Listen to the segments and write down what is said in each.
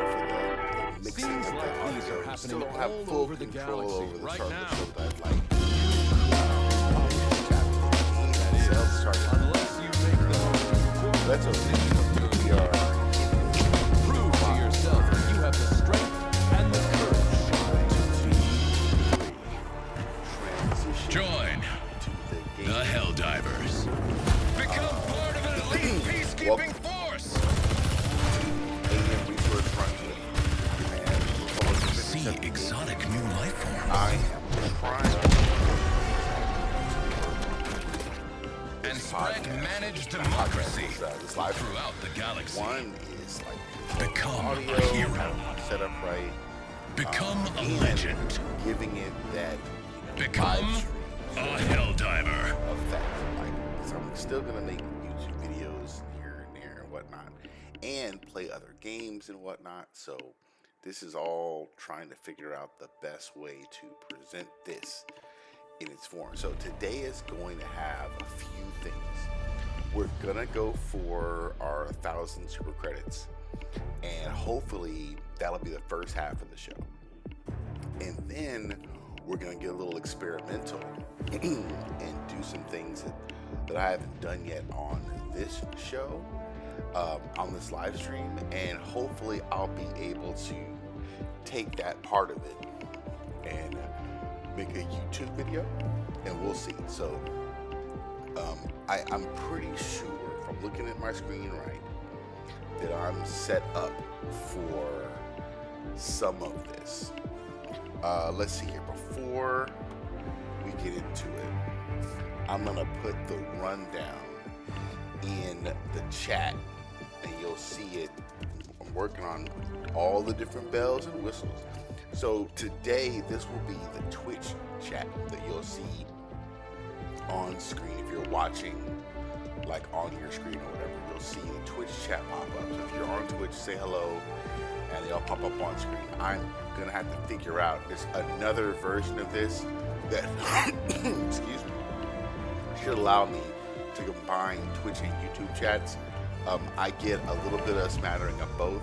for the mixing Scenes of the like these audio. are happening Still don't have all full over the control galaxy over the right start of now. the show that I'd like. Unless you make the That's okay. We are prove to yourself that you have the strength and the courage. transition Join to the game. the Helldivers. Become part of an elite peacekeeping force. AM resource running and See exotic new life forms. I am trying And spread managed democracy this live stream. throughout the galaxy. One is like Become audio a hero. set up right. Become a And legend. Giving it that Become live a Helldiver. effect. Like, 'cause I'm still gonna make YouTube videos here and there and whatnot, and play other games and whatnot. So this is all trying to figure out the best way to present this in its form. So today is going to have a few things. We're gonna go for our 1,000 super credits, and hopefully that'll be the first half of the show. And then we're gonna get a little experimental and do some things that I haven't done yet on this show, on this live stream, and hopefully I'll be able to take that part of it and make a YouTube video, and we'll see. So I'm pretty sure, from looking at my screen right, that I'm set up for some of this. Let's see here. Before we get into it, I'm gonna put the rundown in the chat, and you'll see it. I'm working on all the different bells and whistles. So today, this will be the Twitch chat that you'll see on screen. If you're watching, like on your screen or whatever, you'll see the Twitch chat pop up. So if you're on Twitch, say hello, and they'll pop up on screen. I'm gonna have to figure out there's another version of this that excuse me, should allow me to combine Twitch and YouTube chats. I get a little bit of a smattering of both.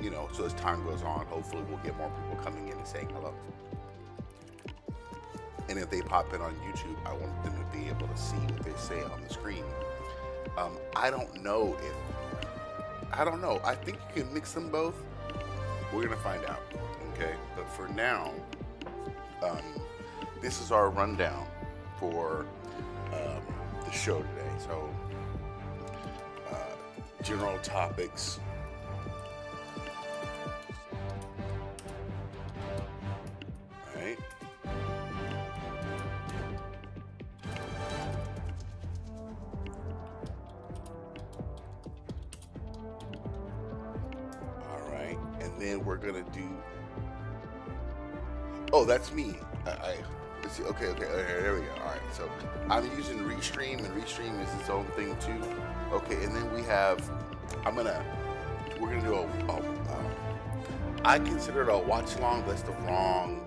You know, so as time goes on, hopefully we'll get more people coming in and saying hello. And if they pop in on YouTube, I want them to be able to see what they say on the screen. I don't know. I think you can mix them both. We're gonna find out, okay? But for now, this is our rundown for the show today. So, general topics. All right. And then we're gonna do. Oh, that's me. Let's see. Okay. There we go. All right. So I'm using Restream, and Restream is its own thing too. Okay. And then we have. We're gonna do I consider it a watch along, but that's the wrong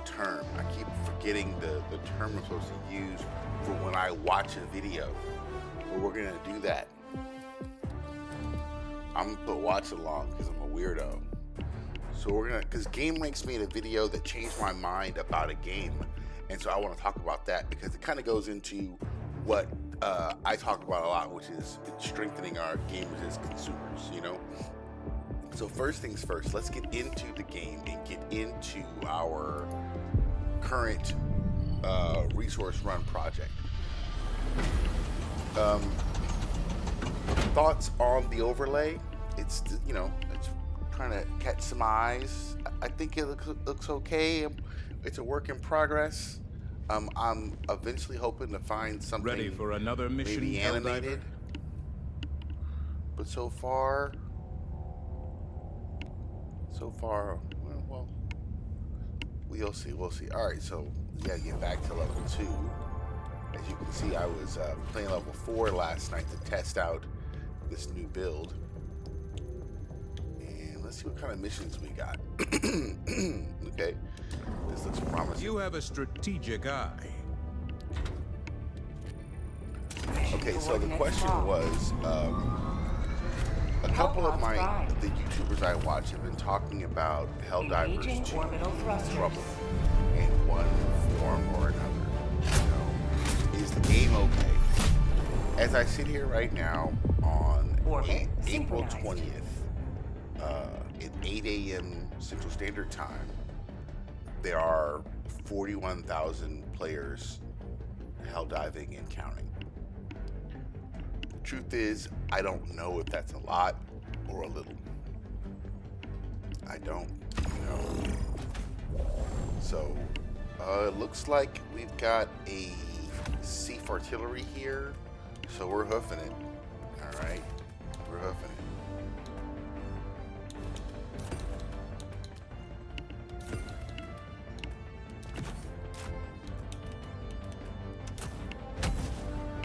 term. I keep forgetting the term I'm supposed to use for when I watch a video. But we're gonna do that. I'm gonna put watch along because I'm a weirdo. So we're gonna, because Gameranx made a video that changed my mind about a game, and so I want to talk about that because it kind of goes into what I talk about a lot, which is strengthening our gamers as consumers, you know? So first things first, let's get into the game and get into our current resource run project. Thoughts on the overlay? It's, you know, it's trying to catch some eyes. I think it looks okay. It's a work in progress. I'm eventually hoping to find something Ready for another mission, maybe animated. But so far, well, we'll see. All right, so we gotta get back to level 2. As you can see, I was playing level 4 last night to test out this new build. And let's see what kind of missions we got. Okay, this looks promising. You have a strategic eye. Okay, so the question was, A couple of the YouTubers I watch have been talking about Helldivers 2 trouble in one form or another. You know, is the game okay? As I sit here right now on April 20th, at 8 a.m. Central Standard Time, there are 41,000 players helldiving and counting. Truth is, I don't know if that's a lot or a little. I don't know. So, it looks like we've got a Sief artillery here, so we're hoofing it. All right, we're hoofing it.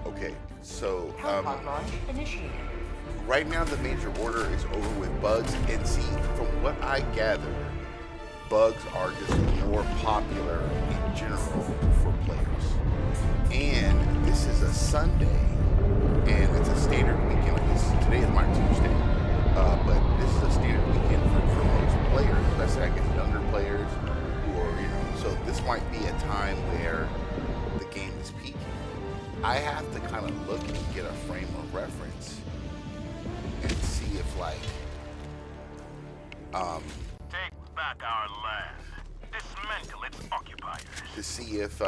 Okay, so right now the major order is over with bugs, and see, from what I gather, bugs are just more popular in general for players. And this is a Sunday, and it's a standard weekend. Today is my Tuesday, but this is a standard weekend for most players, especially I guess younger players, or so this might be a time where the game is peaking. I have to kind of look and get a frame of reference and see if Take back our land. Dismantle its occupiers. to see if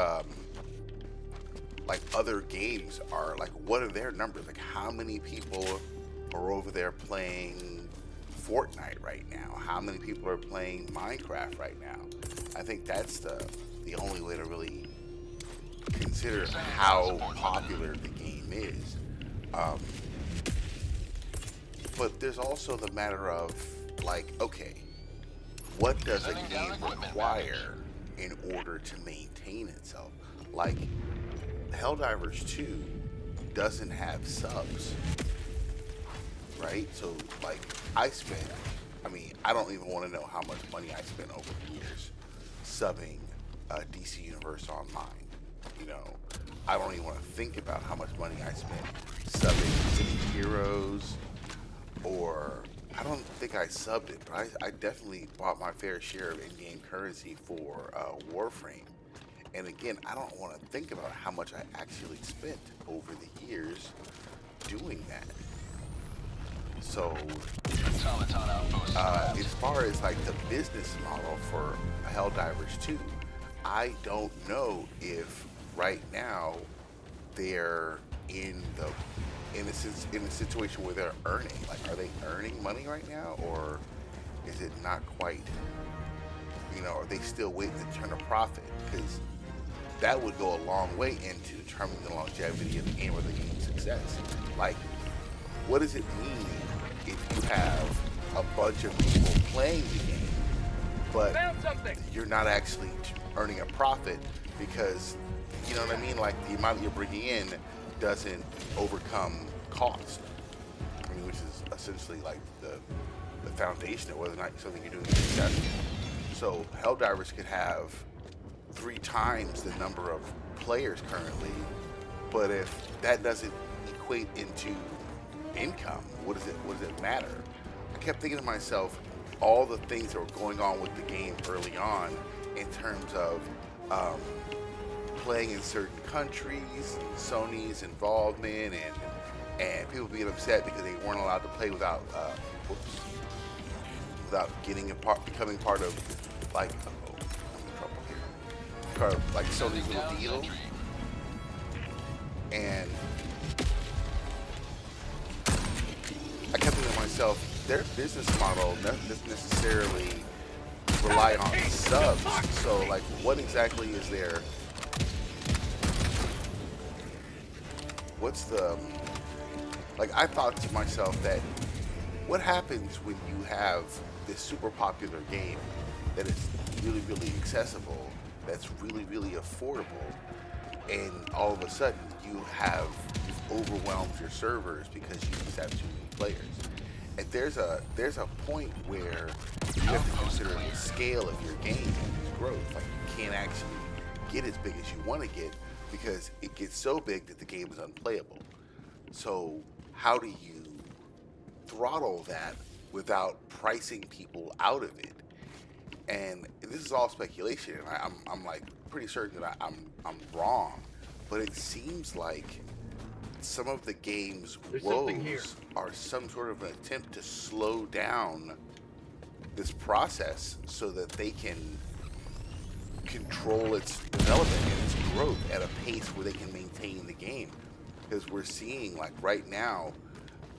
other games are what are their numbers? How many people are over there playing Fortnite right now? How many people are playing Minecraft right now? I think that's the only way to really consider how popular the game is. But there's also the matter of okay, what does a game require in order to maintain itself? Helldivers 2 doesn't have subs, right? So I don't even want to know how much money I spent over the years subbing DC Universe Online. I don't even want to think about how much money I spent subbing City Heroes, or I don't think I subbed it, but I definitely bought my fair share of in-game currency for Warframe. And again, I don't want to think about how much I actually spent over the years doing that. So, as far as the business model for Helldivers 2, I don't know if right now they're in a situation where they're earning. Are they earning money right now, or is it not quite? Are they still waiting to turn a profit? Because that would go a long way into determining the longevity of the game or the game's success. What does it mean if you have a bunch of people playing the game, but you're not actually earning a profit because, you know what I mean? The amount you're bringing in doesn't overcome cost. Which is essentially the foundation of whether or not something you're doing is successful. So Helldivers could have 3 times the number of players currently, but if that doesn't equate into income, what does it matter? I kept thinking to myself all the things that were going on with the game early on in terms of playing in certain countries, Sony's involvement, and people being upset because they weren't allowed to play without becoming part of I'm in trouble here. Part of Sony's little deal. And I kept thinking to myself, their business model doesn't necessarily rely on subs. So what exactly is their, what's the, I thought to myself that what happens when you have this super popular game that is really, really accessible, that's really, really affordable, and all of a sudden you've overwhelmed your servers because you just have too many players. And there's a point where you have to consider the scale of your game and its growth. You can't actually get as big as you want to get because it gets so big that the game is unplayable. So how do you throttle that without pricing people out of it. And this is all speculation. And I'm like pretty certain that I'm wrong, but it seems like some of the game's woes are some sort of an attempt to slow down this process so that they can control its development and its growth at a pace where they can maintain the game. Because we're seeing, like right now,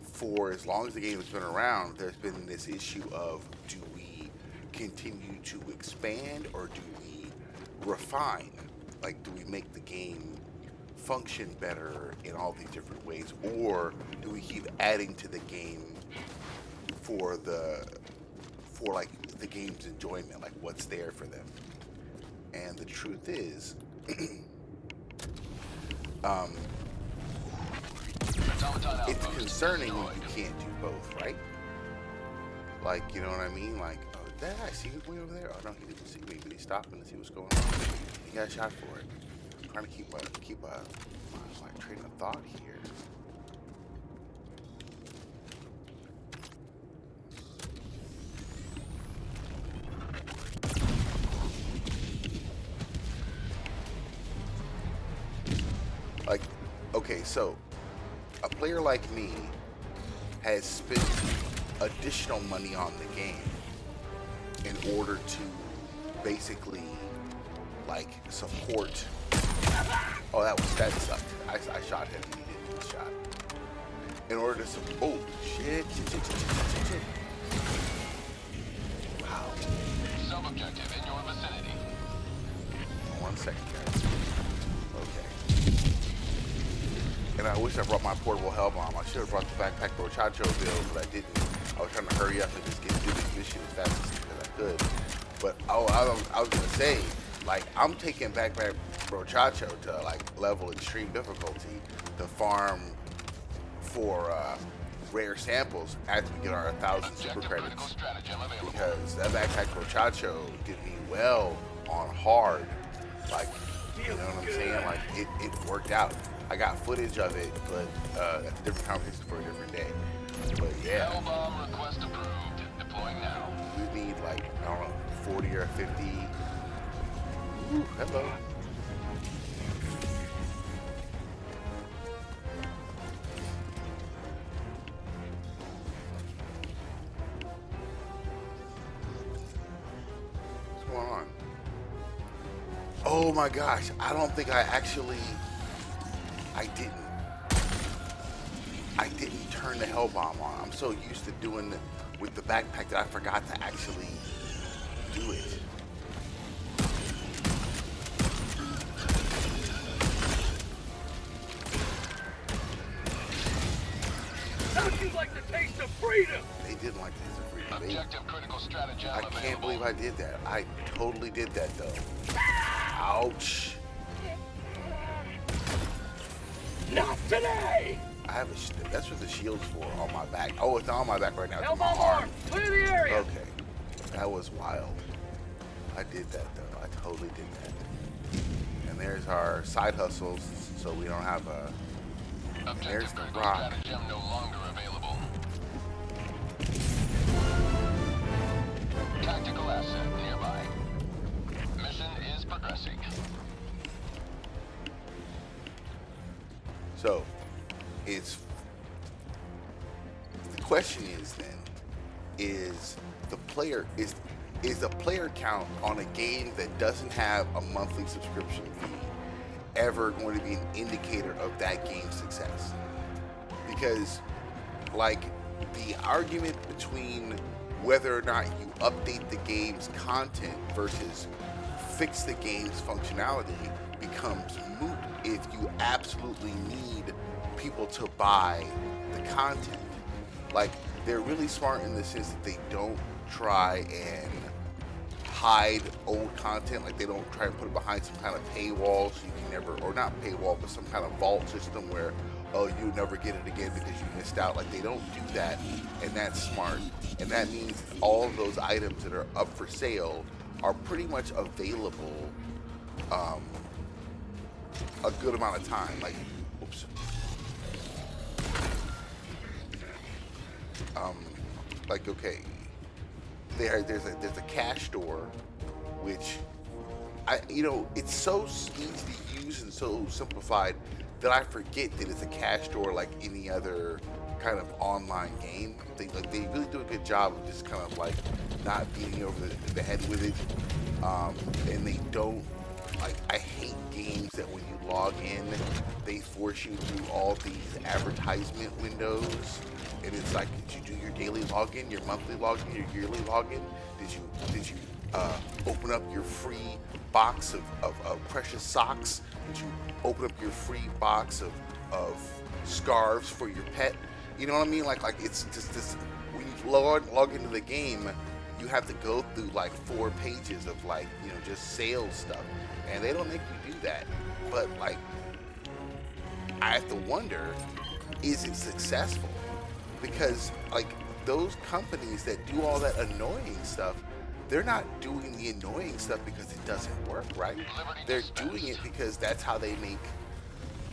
for as long as the game has been around, there's been this issue of, do we continue to expand or do we refine? Like, do we make the game function better in all these different ways, or do we keep adding to the game for like the game's enjoyment, like what's there for them? And the truth is, it's concerning when you can't do both, right? Like, you know what I mean? Like, oh, that guy see me way over there? Oh no, he didn't see me, but he's stopping to see what's going on. He got shot for it. I'm trying to keep my train of thought here. Like, okay, so a player like me has spent additional money on the game in order to basically like support. Oh, that sucked. I shot him. He didn't get shot. In order to support. Oh shit! Wow. Sub-objective in your vicinity. 1 second, guys. Okay. And I wish I brought my portable hell bomb. I should have brought the backpack brochacho build, but I didn't. I was trying to hurry up and just get through this mission as fast as I could. But I was gonna say, like, I'm taking backpack brochacho to like level extreme difficulty to farm for rare samples after we get our 1,000 super credits, because that backpack brochacho did me well on hard. Like, you know what I'm saying? Like, it worked out. I got footage of it, but that's a different conversation for a different day. But yeah. L-bomb request approved. Deploying now. We need like, I don't know, 40 or 50. Ooh, hello. What's going on? Oh my gosh, I don't think I didn't turn the hell bomb on. I'm so used to doing it with the backpack that I forgot to actually do it. How'd you like the taste of freedom? They didn't like the taste of freedom. Objective critical stratagem I can't believe I did that. I totally did that though. Ouch. Not today! I have a that's what the shield's for, on my back. Oh, it's not on my back right now. It's on my L-bomb arm. arm! Clear the area! Okay. That was wild. I did that though. I totally did that. And there's our side hustles, so we don't have a. And there's the rock. Stratagem no longer available. Tactical asset nearby. Mission is progressing. So, the question is then, is the player count on a game that doesn't have a monthly subscription fee ever going to be an indicator of that game's success? Because, like, the argument between whether or not you update the game's content versus fix the game's functionality becomes moot if you absolutely need people to buy the content. Like, they're really smart in the sense that they don't try and hide old content. Like, they don't try and put it behind some kind of paywall so you can never, or not paywall, but some kind of vault system where, oh, you'll never get it again because you missed out. Like, they don't do that, and that's smart. And that means all of those items that are up for sale are pretty much available a good amount of time. Like, oops. like okay, there's a cash store, which it's so easy to use and so simplified that I forget that it's a cash store like any other kind of online game. They really do a good job of just kind of like not beating you over the head with it, and they don't. Like, I hate games that when you log in, they force you through all these advertisement windows, and it's like, did you do your daily login, your monthly login, your yearly login? Did you open up your free box of precious socks? Did you open up your free box of scarves for your pet? You know what I mean? Like it's just this. When you log into the game, you have to go through like 4 pages of like just sales stuff. And they don't make you do that. But like, I have to wonder, is it successful? Because like those companies that do all that annoying stuff, they're not doing the annoying stuff because it doesn't work, right? They're doing it because that's how they make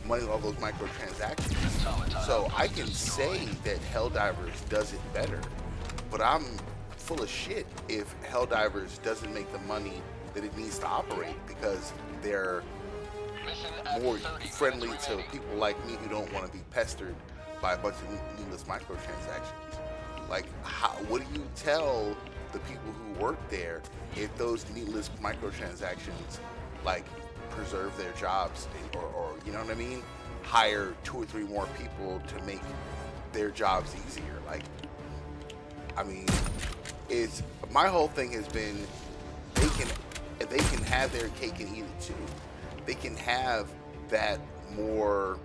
money with all those microtransactions. So I can say that Helldivers does it better, but I'm full of shit if Helldivers doesn't make the money that it needs to operate, because they're more friendly to people like me who don't want to be pestered by a bunch of needless microtransactions. Like, what do you tell the people who work there if those needless microtransactions like preserve their jobs, or you know what I mean, hire 2 or 3 more people to make their jobs easier? Like, I mean, it's my whole thing has been they can have their cake and eat it too. They can have that more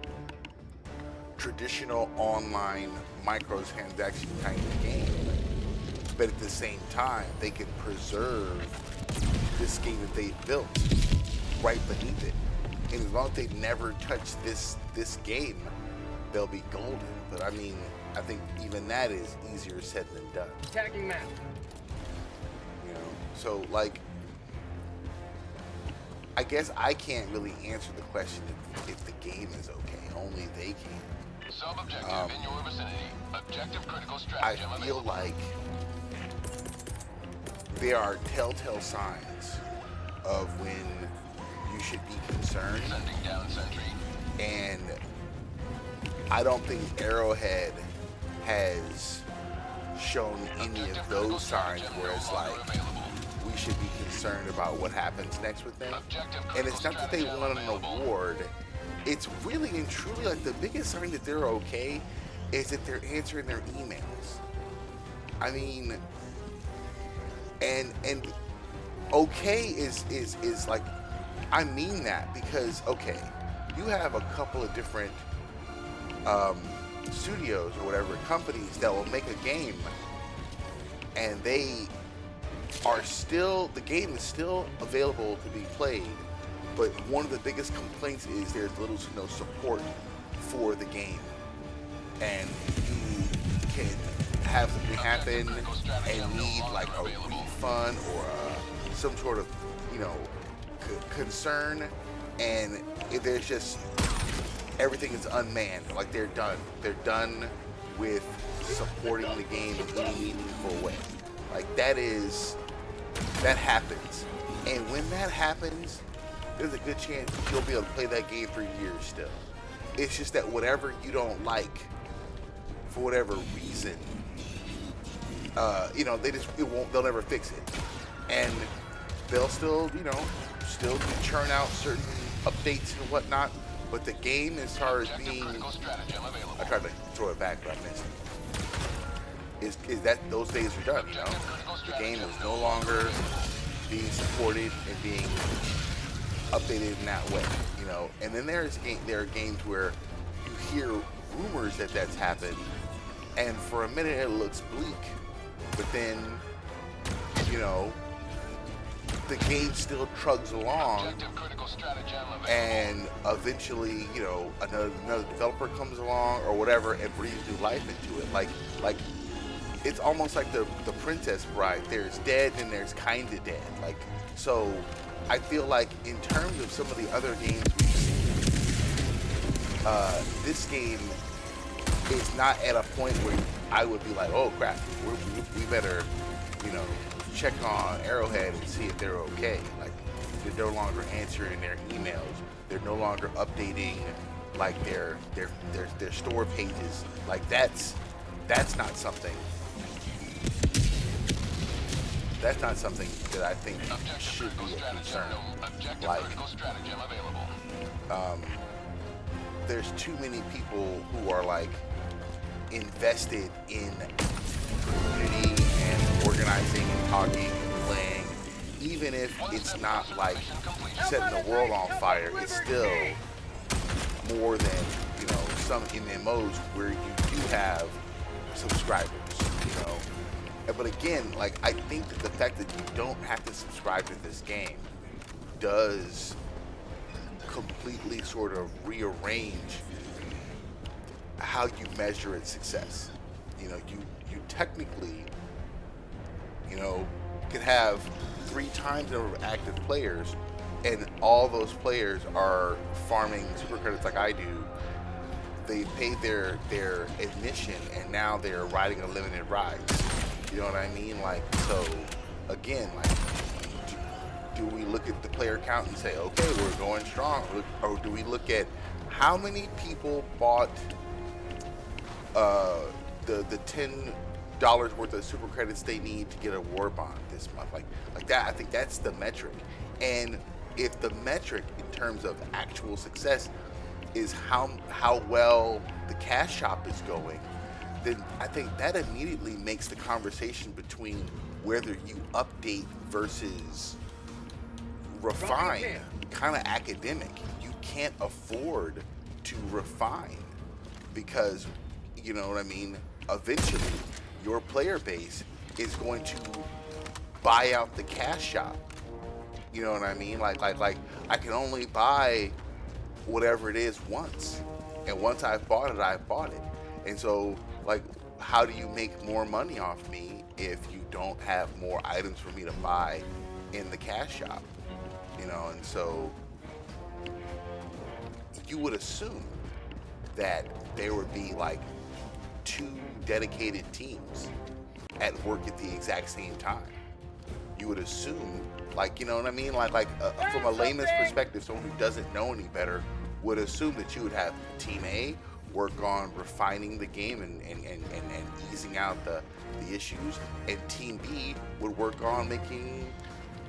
traditional online microtransaction kind of game, but at the same time, they can preserve this game that they built right beneath it. And as long as they never touch this game, they'll be golden. But I mean, I think even that is easier said than done. Tagging map. So like, I guess I can't really answer the question if the game is okay. Only they can. Sub-objective in your vicinity. Objective critical I stratagem feel available. like there are telltale signs of when you should be concerned, Sending down sentry. and I don't think Arrowhead has shown any of those signs where it's like we should be concerned about what happens next with them. And it's not that they won an award. It's really and truly like the biggest sign that they're okay is that they're answering their emails. I mean, and okay is like, I mean that because okay, you have a couple of different studios or whatever, companies that will make a game, and they are still, the game is still available to be played, but one of the biggest complaints is there's little to no support for the game, and you can have something happen and need like a refund or some sort of concern, and if there's just everything is unmanned, like they're done with supporting the game in any meaningful way. Like that happens, and when that happens, there's a good chance you'll be able to play that game for years still. It's just that whatever you don't like, for whatever reason, they'll never fix it, and they'll still churn out certain updates and whatnot. But the game, as far as being, I tried to throw it back, but I missed it. Is that those days are done? The game is no longer being supported and being updated in that way. And then there are games where you hear rumors that that's happened, and for a minute it looks bleak, but then the game still trugs along, and eventually, another developer comes along or whatever and breathes new life into it. Like it's almost like the Princess Bride. There's dead and there's kinda dead. Like, so I feel like in terms of some of the other games we've seen, this game is not at a point where I would be like, oh crap, we better, you know, check on Arrowhead and see if they're okay. Like, they're no longer answering their emails. They're no longer updating like their store pages. Like that's not something. That's not something that I think should be a concern. Like, there's too many people who are like invested in community and organizing and talking and playing. Even if it's not like setting the world on fire, it's still more than, you know, some MMOs where you do have subscribers, you know. But again, like, I think that the fact that you don't have to subscribe to this game does completely sort of rearrange how you measure its success. You know, you technically, you know, could have 3 times the number of active players, and all those players are farming super credits like I do. They paid their admission, and now they're riding a limited ride. You know what I mean? Like, so again, like, do we look at the player count and say, okay, we're going strong, or do we look at how many people bought the $10 worth of super credits they need to get a war bond this month? Like that. I think that's the metric. And if the metric in terms of actual success is how well the cash shop is going, then I think that immediately makes the conversation between whether you update versus refine kind of academic. You can't afford to refine because, you know what I mean, eventually your player base is going to buy out the cash shop. You know what I mean? Like I can only buy whatever it is once, and once I've bought it, I've bought it. And so, like, how do you make more money off me if you don't have more items for me to buy in the cash shop? You know, and so you would assume that there would be like 2 dedicated teams at work at the exact same time. You would assume, like, you know what I mean? Like from a layman's perspective, someone who doesn't know any better would assume that you would have Team A work on refining the game and easing out the issues, and Team B would work on making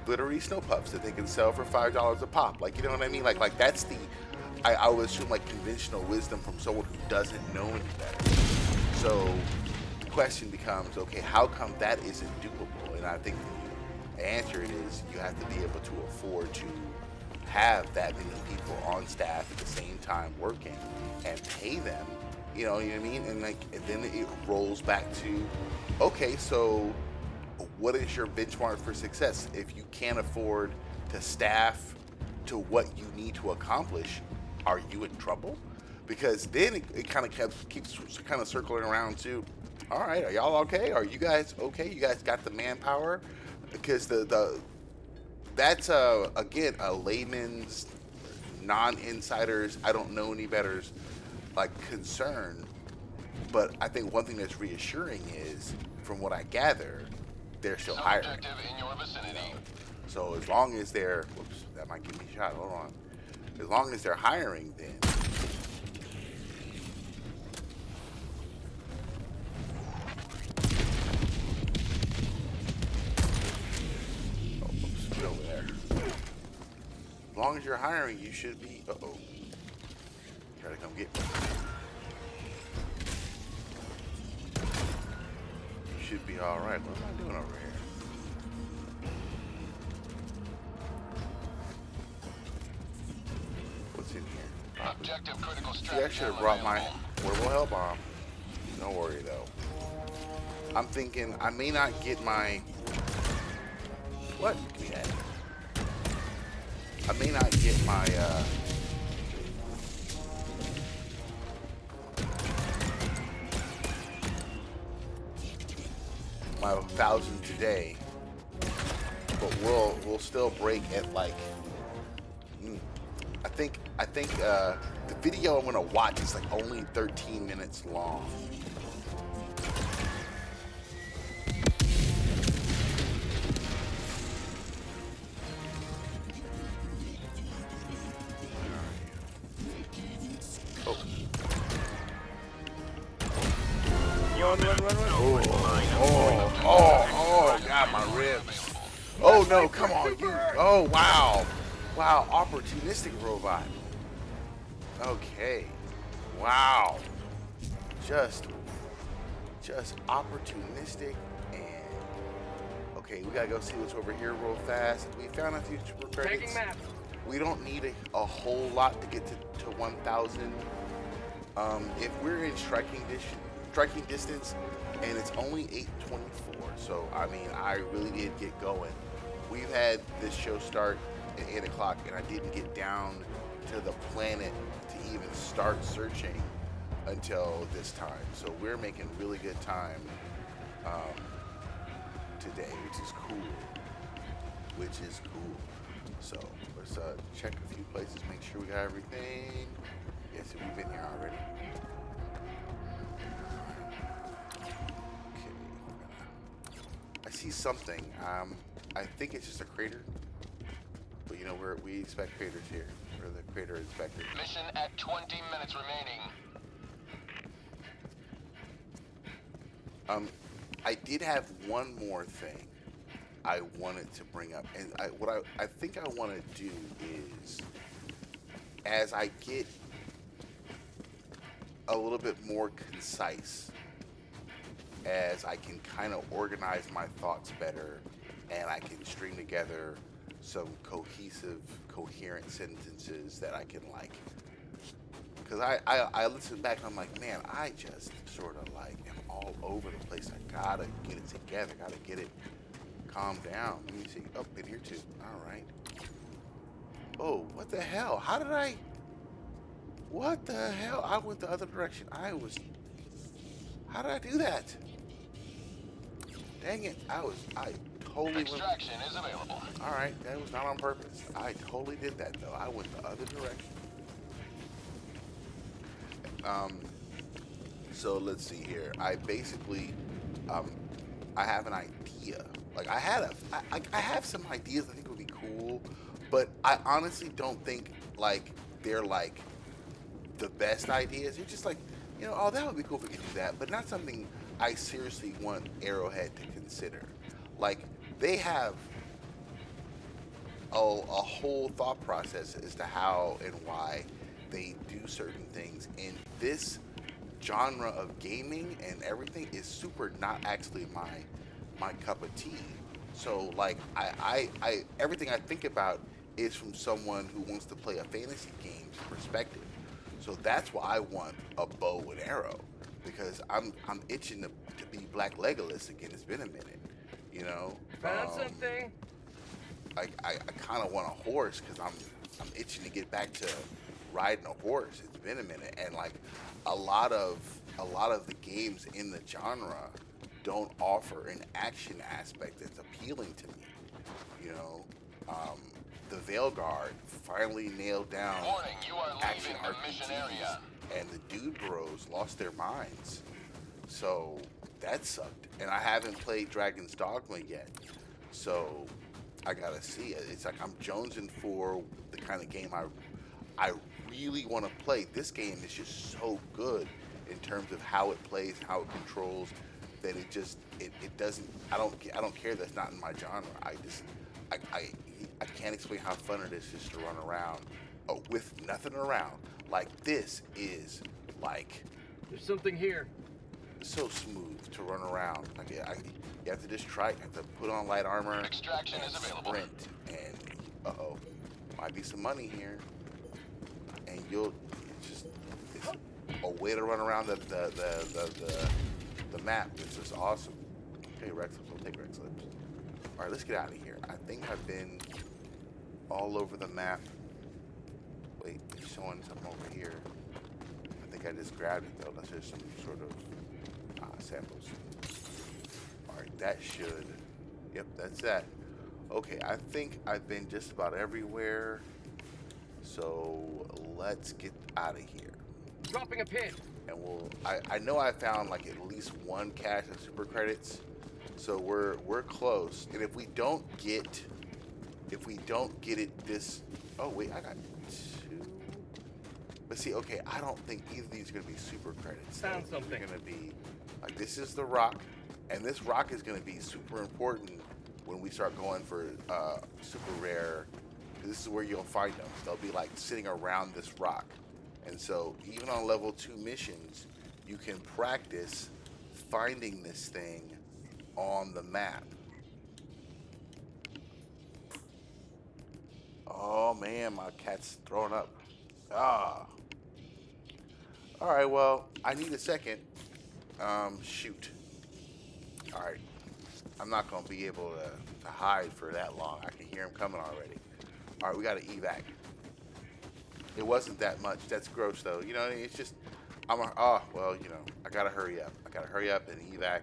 glittery snow puffs that they can sell for $5 a pop. Like, you know what I mean? Like that's the, I would assume, like, conventional wisdom from someone who doesn't know any better. So the question becomes, okay, how come that isn't doable? And I think the answer is you have to be able to afford to have that many people on staff at the same time working and pay them, you know what I mean? And like, and then it rolls back to, okay, so what is your benchmark for success? If you can't afford to staff to what you need to accomplish, are you in trouble? Because then it kind of keeps kind of circling around to, all right, are y'all okay? Are you guys okay? You guys got the manpower? Because that's again a layman's, non-insiders, I don't know any better's like concern. But I think one thing that's reassuring is, from what I gather, they're still hiring. In your vicinity. You know? So as long as they're, whoops, that might give me a shot. Hold on. As long as they're hiring, then. Over there. As long as you're hiring, you should be. Uh-oh. Try to come get me. You should be all right. What am I doing over here? What's in here? Objective critical See, I strategy. should have brought my portable hell bomb. Don't worry though. I'm thinking I may not get my. What? Give me that. I may not get my my 1,000 today, but we'll still break at like. I think the video I'm gonna watch is like only 13 minutes long. available. Oh no, come on, you. Oh wow. Wow, opportunistic robot. Okay. Wow. Just opportunistic and okay, we gotta go see what's over here real fast. We found a few super credits. Taking map. We don't need a whole lot to get to 1,000. If we're in striking distance, and it's only 8:24, so I mean, I really did get going. We've had this show start at 8 o'clock, and I didn't get down to the planet to even start searching until this time. So we're making really good time today, which is cool. So let's check a few places, make sure we got everything. Yes, we've been here already. Okay, I see something. I think it's just a crater, but you know we expect craters here. We're the crater inspector. Mission at 20 minutes remaining. I did have one more thing I wanted to bring up, and what I think I want to do is, as I get a little bit more concise, as I can kind of organize my thoughts better, and I can string together some cohesive, coherent sentences that I can like. Because I listen back and I'm like, man, I just sort of like am all over the place. I gotta get it together, gotta get it calm down. Let me see. Oh, in here too. All right. Oh, what the hell? How did I? What the hell? I went the other direction. How did I do that? Dang it. I totally Extraction is available. All right, that was not on purpose. I totally did that though. I went the other direction. So let's see here. I basically, I have an idea. Like I have some ideas I think would be cool, but I honestly don't think like they're like the best ideas. You're just like, you know, oh, that would be cool if we could do that, but not something I seriously want Arrowhead to consider. Like they have a whole thought process as to how and why they do certain things, and this genre of gaming and everything is super not actually my cup of tea. So like I everything I think about is from someone who wants to play a fantasy game's perspective. So that's why I want a bow and arrow, because I'm itching to be Black Legolas again. It's been a minute, you know. Found something. I kind of want a horse because I'm itching to get back to riding a horse. It's been a minute, and like a lot of the games in the genre don't offer an action aspect that's appealing to me. You know, the Veilguard finally nailed down Warning, you are action leaving the mission area. RPGs, and the Dude Bros lost their minds. So that sucked, and I haven't played Dragon's Dogma yet. So I gotta see it. It's like I'm jonesing for the kind of game I really want to play. This game is just so good in terms of how it plays, how it controls, that it doesn't. I don't care that's not in my genre. I can't explain how fun it is just to run around with nothing around. Like this is like There's something here. so smooth to run around. Like you have to just try. You have to put on light armor. Extraction and is available. Sprint, and might be some money here. And it's a way to run around the map. It's just awesome. Okay, Rex Lips, I'll take Rex Lips. All right, let's get out of here. I think I've been all over the map. Wait, it's showing something over here. I think I just grabbed it though. Unless there's some sort of samples. All right, that should. Yep, that's that. Okay, I think I've been just about everywhere. So let's get out of here. Dropping a pin. And I know I found like at least one cache of super credits. So we're close. And if we don't get it this, oh wait, I got 2. But see, okay, I don't think either of these are gonna be super credits. Found something. They're gonna be like, this is the rock, and this rock is gonna be super important when we start going for super rare, this is where you'll find them. They'll be like sitting around this rock. And so even on level 2 missions, you can practice finding this thing on the map. Oh man, my cat's throwing up. Ah. All right, well, I need a second. Shoot. All right. I'm not going to be able to hide for that long. I can hear him coming already. All right, we got to evac. It wasn't that much. That's gross, though. You know, it's just, well, you know, I got to hurry up. I got to hurry up and evac.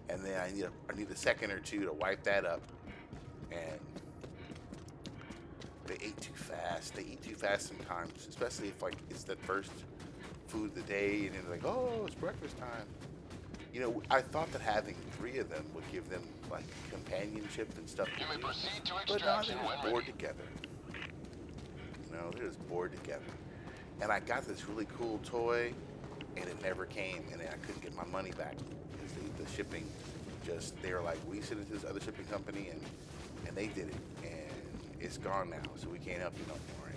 And then I need a second or two to wipe that up. And they ate too fast. They eat too fast sometimes, especially if, like, it's the first food of the day. And they're like, oh, it's breakfast time. You know, I thought that having 3 of them would give them, like, companionship and stuff. You may proceed to But now extraction they're when just ready. bored together. You know, they're just bored together. And I got this really cool toy, and it never came, and I couldn't get my money back. Because the shipping they were like, we sent it to this other shipping company, and they did it. And it's gone now, so we can't help you no more.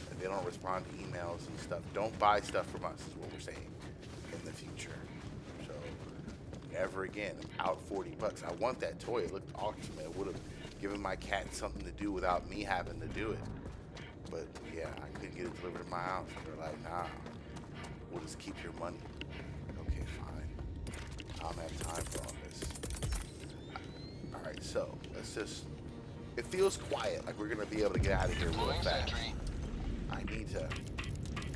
And they don't respond to emails and stuff. Don't buy stuff from us, is what we're saying, in the future. Never again. Out $40. I want that toy. It looked awesome. It would have given my cat something to do without me having to do it. But yeah, I couldn't get it delivered to my house. They're like, nah, we'll just keep your money. Okay, fine. I don't have time for all this. All right, so let's just. It feels quiet, like we're gonna be able to get out of here real Deploying fast. sentry. I need to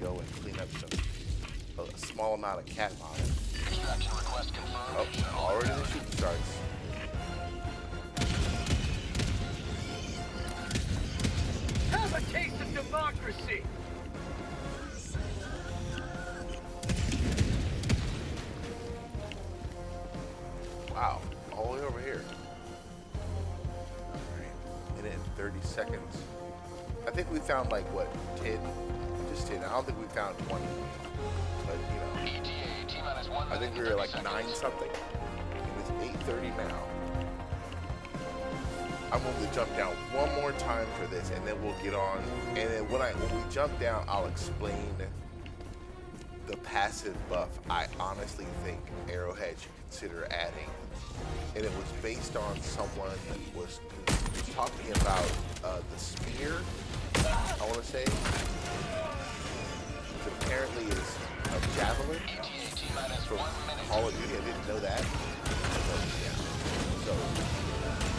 go and clean up a small amount of cat vomit. Extraction request confirmed. Oh, already the shooting starts. Have a taste of democracy! Wow, all the way over here. Alright, and in 30 seconds. I think we found like, what, 10? Just 10. I don't think we found 20. But, you know. ETA, T-minus 1 I think we were like 9 something. It's 8:30 now. I'm going to jump down one more time for this, and then we'll get on. And then when we jump down, I'll explain the passive buff I honestly think Arrowhead should consider adding. And it was based on someone who was talking about the spear, I want to say. Which apparently is a javelin from Call of Duty. I didn't know that. So, yeah. So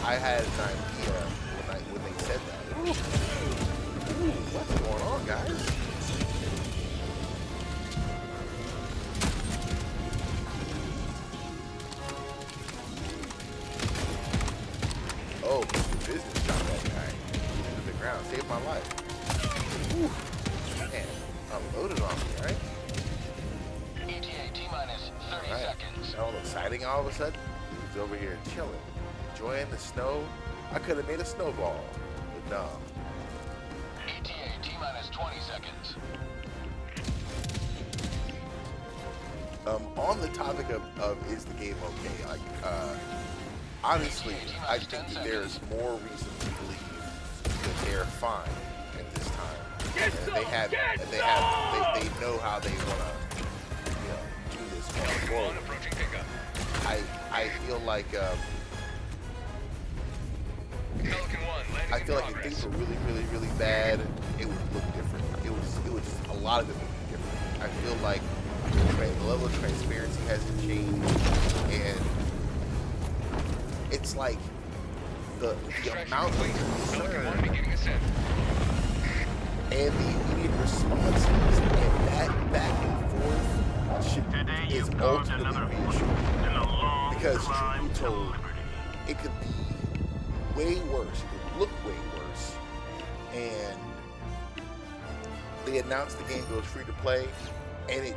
I had an idea when they said that. Ooh, what's going on, guys? Oh, Mr. Business shot that guy into the ground. Saved my life. Whew. Man, unloaded on me, right? ETA, T-minus 30 Right. seconds. All exciting all of a sudden. He's over here chilling, enjoying the snow. I could have made a snowball, but no. ETA, T-minus 20 seconds. On the topic of is the game okay? Like, honestly, I think that there's more reason to believe that they're fine at this time. And they know how they want to, you know, do this going forward. Approaching pickup. I feel like Pelican 1, landing I in feel like if progress. things were really, really, really bad, it would look different. It was a lot of it would be different. I feel like the level of transparency hasn't changed, and it's like the amount of Pelican 1 concern beginning ascent. and the immediate responses and that back and forth is ultimately reassuring. Because truth be told, it could be way worse. It could look way worse. And they announced the game goes free to play, and it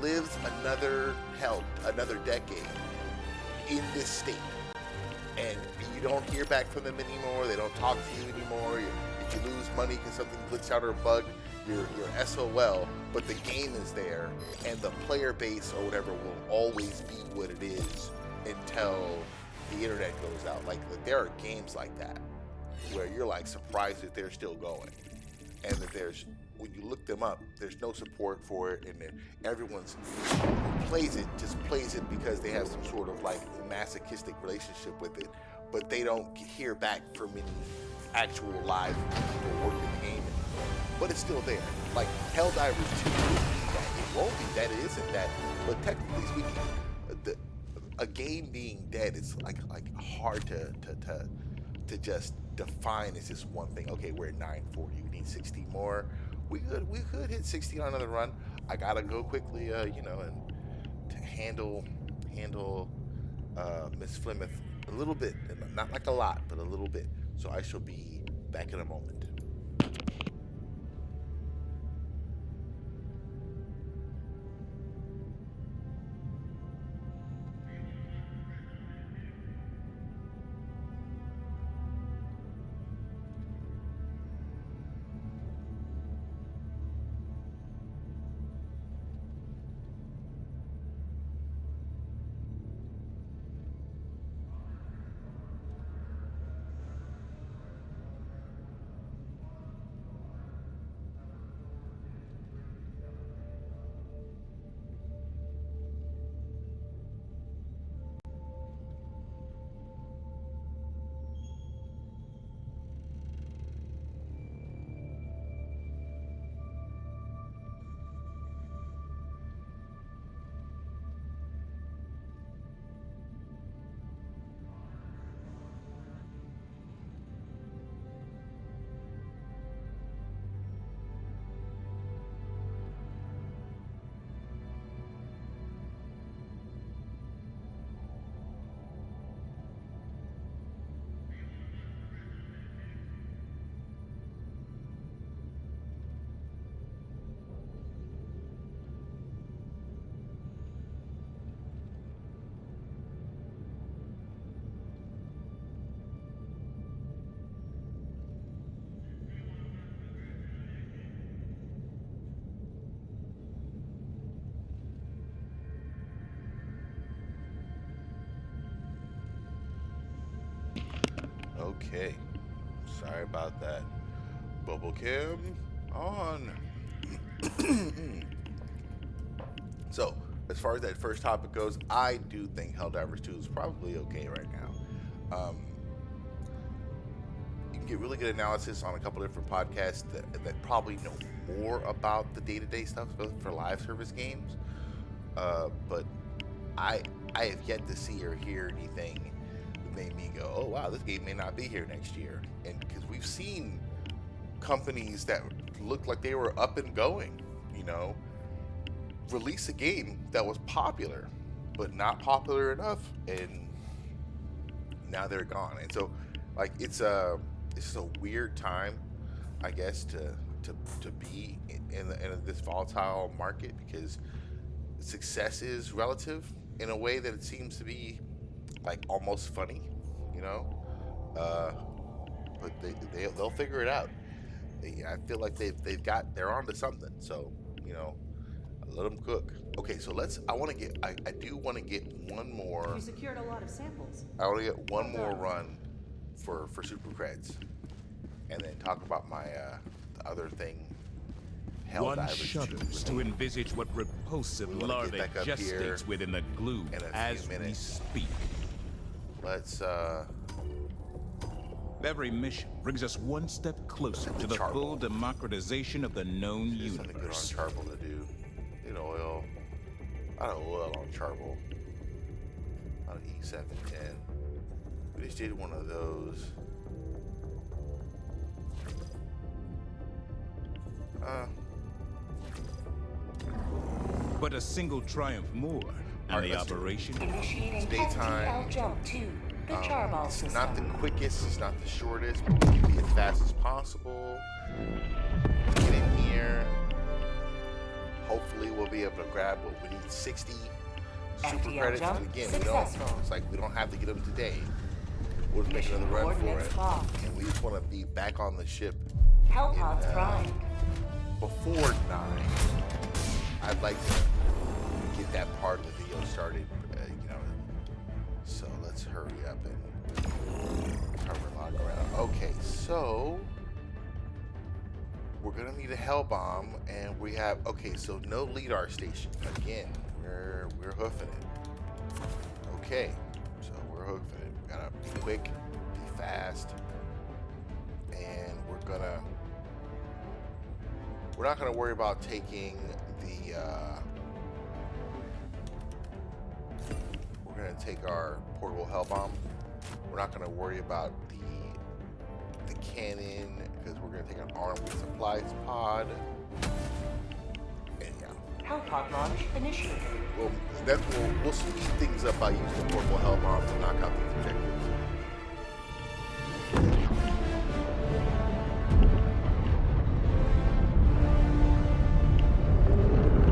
lives another decade in this state. And you don't hear back from them anymore. They don't talk to you anymore. If you lose money because something glitched out or bugged, you're SOL. But the game is there, and the player base or whatever will always be what it is until the internet goes out. Like there are games like that where you're like surprised that they're still going, and that there's, when you look them up, there's no support for it, and everyone's who plays it just plays it because they have some sort of like masochistic relationship with it, but they don't hear back from any actual live people working the game. But it's still there. Like Helldivers 2 won't be that. It won't be that. It isn't that. But technically speaking, a game being dead is like hard to just define as just one thing. Okay, we're at 940. We need 60 more. We could hit 60 on another run. I gotta go quickly, you know, and to handle Miss Flemeth a little bit, not like a lot, but a little bit. So I shall be back in a moment. Okay, sorry about that. Bubble cam on. So, as far as that first topic goes, I do think Helldivers 2 is probably okay right now. You can get really good analysis on a couple different podcasts that probably know more about the day-to-day stuff for live service games. But I have yet to see or hear anything that made me go, oh wow, this game may not be here next year. And because we've seen companies that looked like they were up and going, you know, release a game that was popular but not popular enough, and now they're gone. And so like it's a weird time, I guess, to be in this volatile market, because success is relative in a way that it seems to be like almost funny, you know. But they'll figure it out. I feel like they're onto something. So, you know, let them cook. Okay, so I do want to get one more. You secured a lot of samples. I want to get one more run for Super Creds, and then talk about my the other thing. One shudders to envisage what repulsive larvae gestates within the glue as we speak. Let's Every mission brings us one step closer to the full democratization of the known universe. Something good on Charble to do. Need oil. I don't know oil on Charble. On E710. We just did one of those. But a single triumph more, and the operation. Initiating daytime. jump to the Charball It's system. not the quickest, it's not the shortest, but we can be as fast as possible. Get in here. Hopefully we'll be able to grab what we need, 60 super FDL credits. jump And again, successful. it's like we don't have to get them today. We'll just make another run for coordinates it. locked. And we just want to be back on the ship Hellpods in, prime. before 9. I'd like to get that part of the video started, you know. So let's hurry hurry up and cover and log around. Okay, so we're gonna need a hell bomb, and we have so no LIDAR station again. We're hoofing it. Okay, so we're hoofing it. We gotta be quick, be fast, and we're not gonna worry about taking the. We're gonna take our portable hell bomb. We're not gonna worry about the cannon because we're gonna take an armed supplies pod. And yeah. Hell pod launch initiated. Well, we'll speed things up by using the portable hell bomb to knock out these objectives.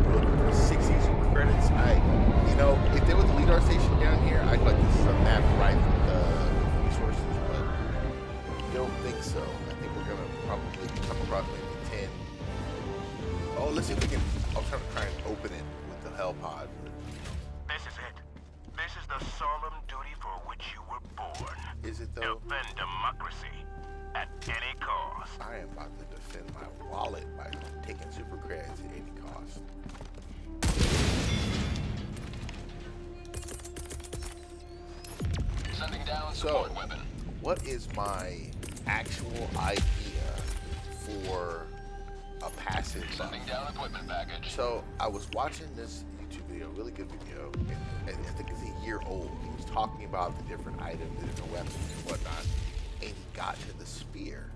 We're looking for 60 super credits. If there was a LIDAR station down here, I'd like this is a map right with the resources, but I don't think so. I think we're gonna probably come across maybe 10. Oh, let's see if we can. I'll try and open it with the hell pod. This is it. This is the solemn duty for which you were born. Is it though? Defend democracy at any cost. I am about to defend my wallet by taking super creds at any cost. Sending down So, support weapon. what is my actual idea for a passive buff? Sending down equipment package. So I was watching this YouTube video, really good video, and I think it's a year old. He was talking about the different items, the different weapons and whatnot, and he got to the spear.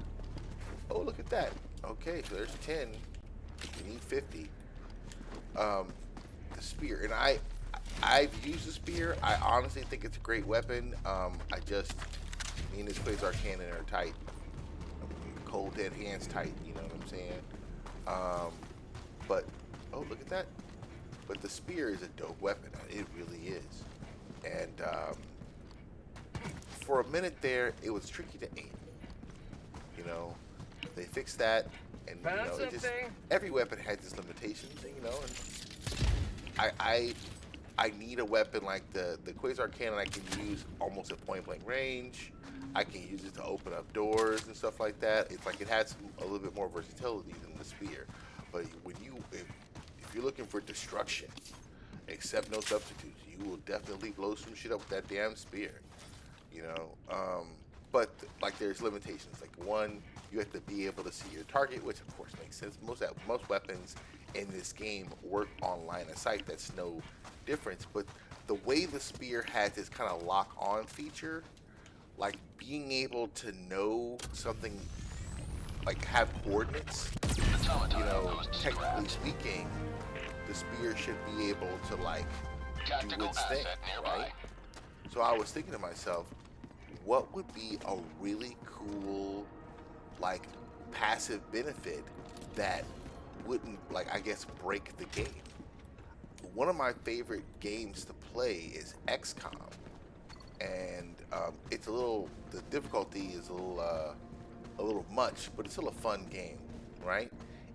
Oh, look at that. Okay, so there's 10. We need 50. The spear, and I've used the spear. I honestly think it's a great weapon. Me and this Quasar cannon are tight. Cold dead hands tight, you know what I'm saying? But, oh, look at that. But the spear is a dope weapon. It really is. And for a minute there, it was tricky to aim. You know, they fixed that. And, you know, it just, every weapon has its limitations, you know, and I need a weapon like the Quasar cannon I can use almost at point blank range. I can use it to open up doors and stuff like that. It's like it has a little bit more versatility than the spear. But when if you're looking for destruction, accept no substitutes. You will definitely blow some shit up with that damn spear. You know, but like there's limitations. Like one, you have to be able to see your target, which of course makes sense. Most weapons in this game work on line of sight. That's no difference. But the way the spear has this kind of lock-on feature, like being able to know something, like have coordinates, you know, technically speaking, the spear should be able to like do its thing, right? So I was thinking to myself, what would be a really cool, like, passive benefit that wouldn't, like, I guess, break the game? One of my favorite games to play is XCOM, and it's the difficulty is a little much, but it's still a fun game, right?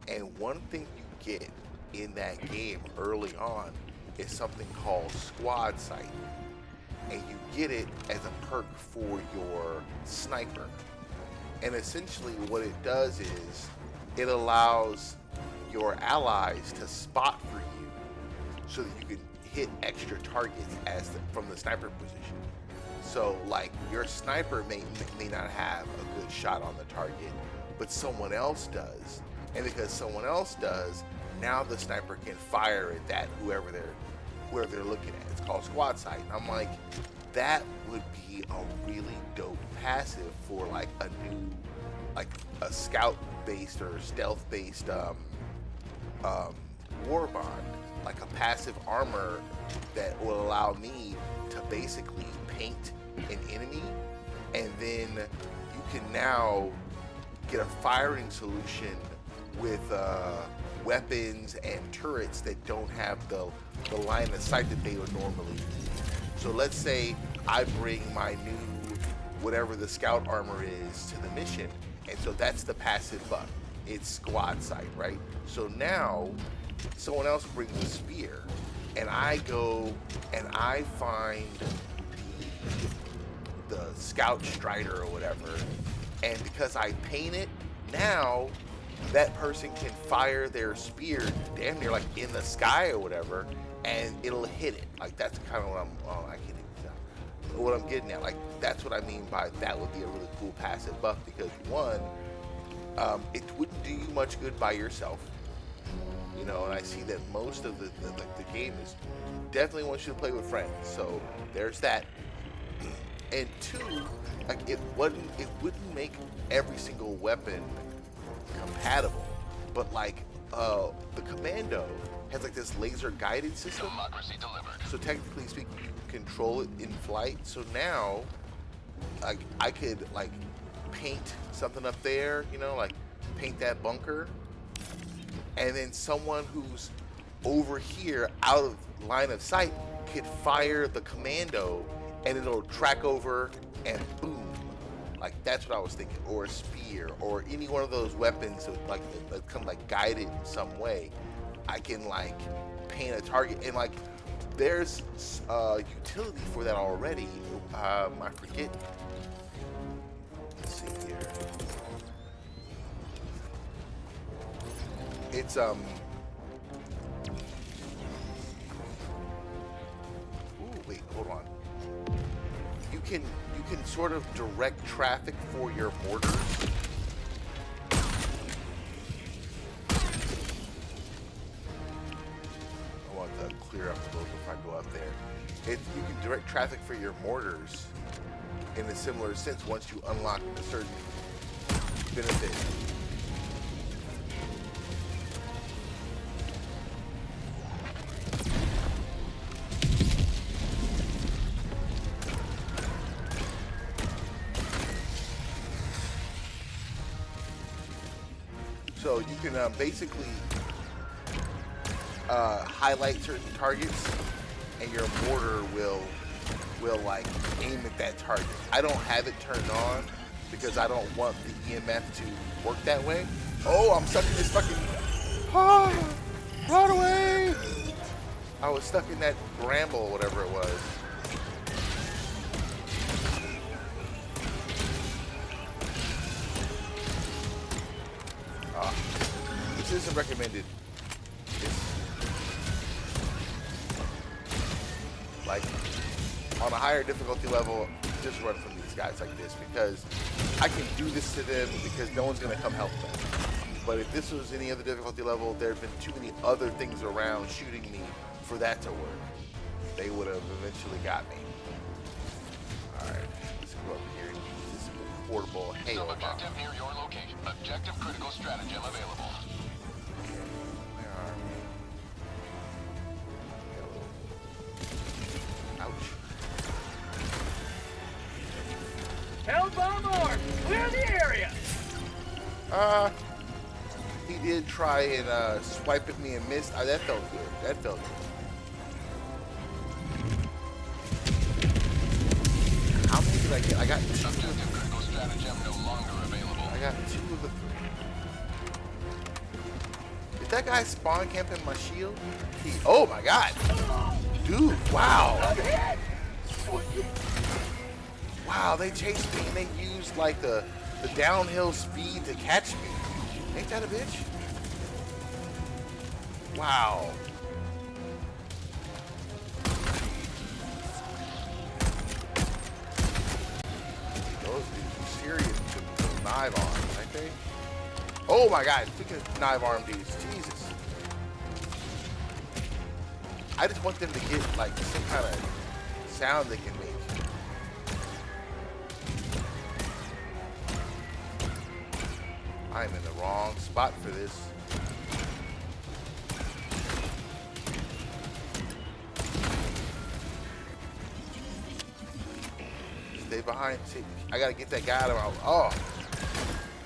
And one thing you get in that game early on is something called squad sight, and you get it as a perk for your sniper. And essentially what it does is it allows your allies to spot for you so that you can hit extra targets from the sniper position. So like your sniper may not have a good shot on the target, but someone else does. And because someone else does, now the sniper can fire at that whoever they're looking at. It's called squad sight. And I'm like, that would be a really dope passive for like a new, like a scout-based or stealth-based war bond, like a passive armor that will allow me to basically paint an enemy, and then you can now get a firing solution with weapons and turrets that don't have the line of sight that they would normally need. So let's say I bring my new, whatever the scout armor is, to the mission, and so that's the passive buff. It's squad sight, right? So now someone else brings a spear, and I go and I find the Scout Strider or whatever, and because I paint it, now that person can fire their spear damn near like in the sky or whatever, and it'll hit it. Like that's kind of what I can't even tell. What I'm getting at, like that's what I mean by that would be a really cool passive buff, because one, it wouldn't do you much good by yourself, you know, and I see that most of the game is definitely wants you to play with friends, so there's that. And two, like it wouldn't make every single weapon compatible, but like the commando has like this laser guided system, so technically speaking you can control it in flight. So now like I could like paint something up there, you know, like paint that bunker, and then someone who's over here out of line of sight could fire the commando and it'll track over and boom. Like that's what I was thinking, or a spear, or any one of those weapons that come like guided in some way. I can like paint a target, and like there's utility for that already. I forget. Let's see here. It's Ooh, wait, hold on. You can sort of direct traffic for your mortars. I want to clear up a little before I go up there. You can direct traffic for your mortars in a similar sense once you unlock a certain benefit. So you can basically highlight certain targets, and your mortar will like aim at that target. I don't have it turned on because I don't want the EMF to work that way. Oh, I'm stuck in this fucking. Oh, run away! I was stuck in that bramble, whatever it was. This isn't recommended. Like on a higher difficulty level, just run from these guys like this, because I can do this to them because no one's gonna come help them. But if this was any other difficulty level, there'd been too many other things around shooting me for that to work. They would have eventually got me. All right, let's go up here and use this portable hail bomb. Objective near your location. Objective critical stratagem available. Hellbomb orb! Clear the area! He did try and swipe at me and missed. That felt good. That felt good. How many did I get? I got 2. Objective critical stratagem no longer available. I got 2 of the 3. Did that guy spawn camp in my shield? Oh my god. Dude, wow. Wow, they chased me and they used like the downhill speed to catch me. Ain't that a bitch? Wow. Those dudes are serious with knife arms, ain't they? Oh my god, speaking of knife arm dudes, Jesus. I just want them to get like some kind of sound they can make. I'm in the wrong spot for this. Stay behind. See, I gotta get that guy out of my. Oh,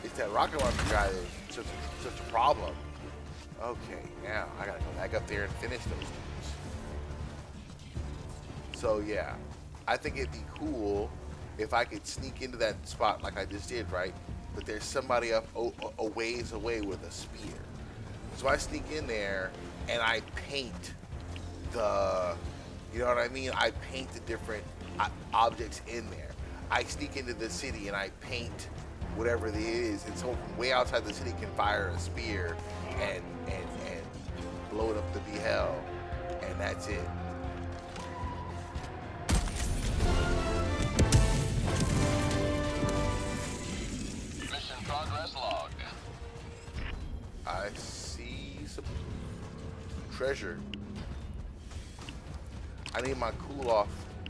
it's that rocket launcher guy that's such a problem. Okay, now I gotta go back up there and finish those dudes. So yeah, I think it'd be cool if I could sneak into that spot like I just did, right? But there's somebody up a ways away with a spear. So I sneak in there and I paint the, you know what I mean? I paint the different objects in there. I sneak into the city and I paint whatever it is, and someone from way outside the city can fire a spear and blow it up to be hell, and that's it. Mission progress logged. I see some treasure. I need my cool off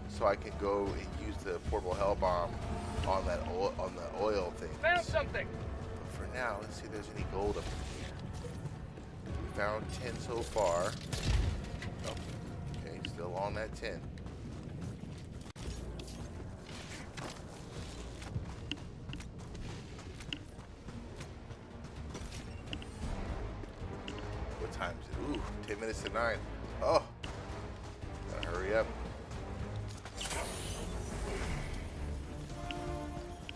so I can go and use the portable hell bomb on that on the oil thing. Found something. But for now, let's see if there's any gold up in here. We found 10 so far. Oh, okay, still on that 10. What time is it? Ooh, 10 minutes to 9. Oh, gotta hurry up.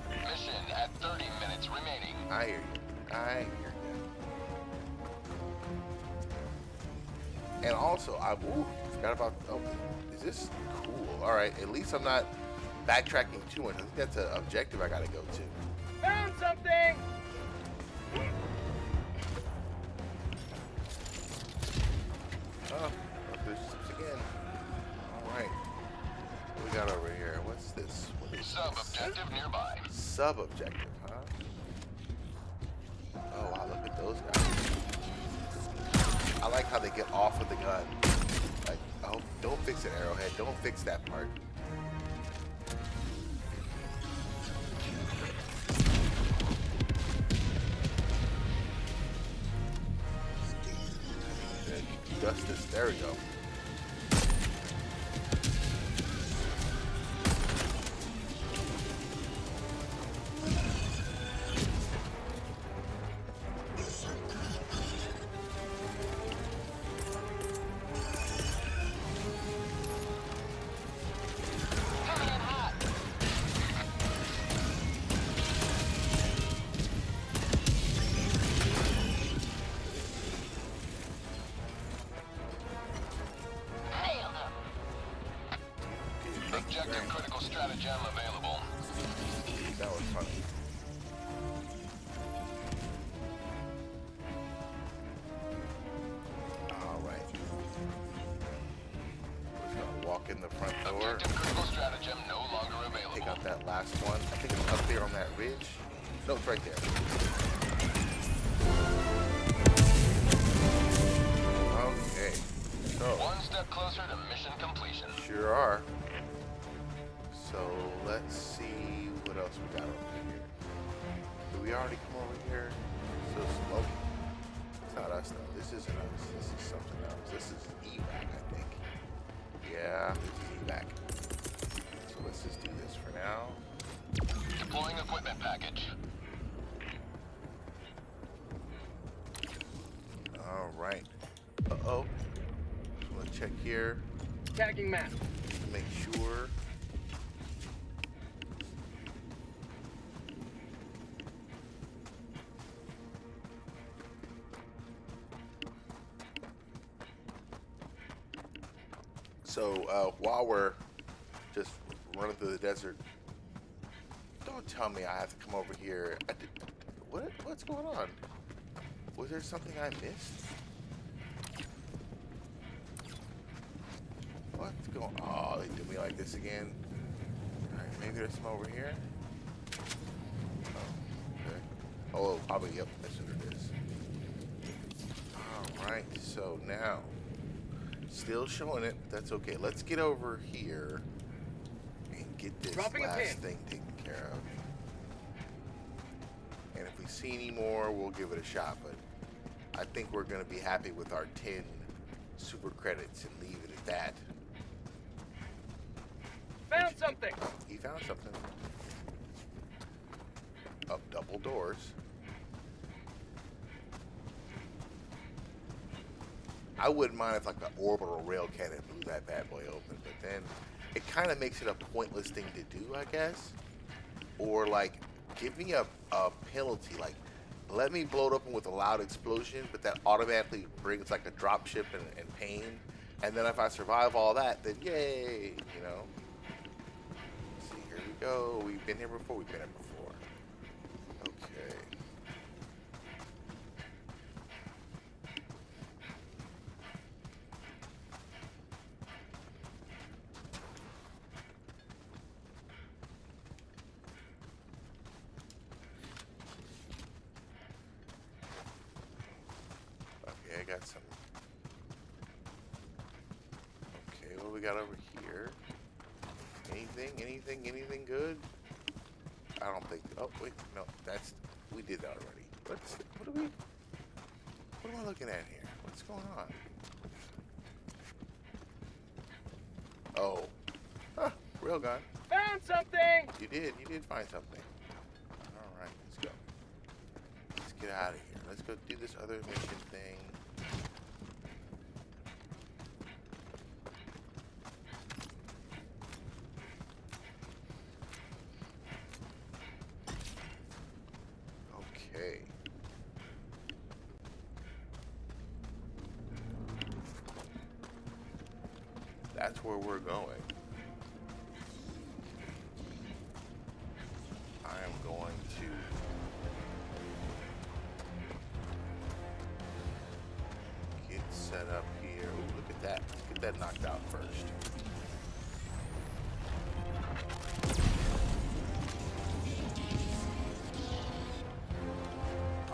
Mission at 30 minutes remaining. I hear you. I hear you. And also, I forgot about. Oh, is this cool? All right, at least I'm not backtracking too much. I think that's an objective I gotta go to. Found something. Oh, there's ships again. All right, what we got over here? What's this? What is Sub-objective nearby. Sub-objective, huh? Oh wow, look at those guys. I like how they get off of the gun. Like, oh, don't fix it, Arrowhead. Don't fix that part. Justice, there we go. Objective critical stratagem available. That was funny. All right. We're just gonna walk in the front door. Objective critical stratagem no longer available. Take out that last one. I think it's up there on that ridge. No, it's right there. Okay. So. One step closer to mission completion. Sure are. So let's see what else we got over here. Did we already come over here? So smoky. It's not us though. This isn't us. This is something else. This is evac, I think. Yeah, this is evac. So let's just do this for now. Deploying equipment package. All right. Uh-oh. Just want to check here Tagging map. to make sure. So while we're just running through the desert, don't tell me I have to come over here. What's going on? Was there something I missed? What's going on? Oh, they do me like this again. All right, maybe there's some over here. Oh, okay. Oh, probably, yep, that's what it is. All right, so now, still showing it, but that's okay. Let's get over here and get this Dropping a last pin. thing taken care of. And if we see any more, we'll give it a shot, but I think we're going to be happy with our 10 super credits and leave it at that. Found something. He found something. Up double doors. I wouldn't mind if like an orbital rail cannon blew that bad boy open, but then it kind of makes it a pointless thing to do, I guess. Or like, give me a penalty, like let me blow it open with a loud explosion, but that automatically brings like a drop ship and pain. And then if I survive all that, then yay, you know. Let's see, here we go. We've been here before. We've been here before. Okay. Okay, I got some. Okay, what we got over here? Anything good? I don't think. Oh wait, no, we did that already. What am I looking at here? What's going on? Oh, railgun. Found something! You did find something. All right, let's go. Let's get out of here. Let's go do this other mission thing. Okay. That's where we're going. I am going to get set up here. Ooh, look at that. Let's get that knocked out first.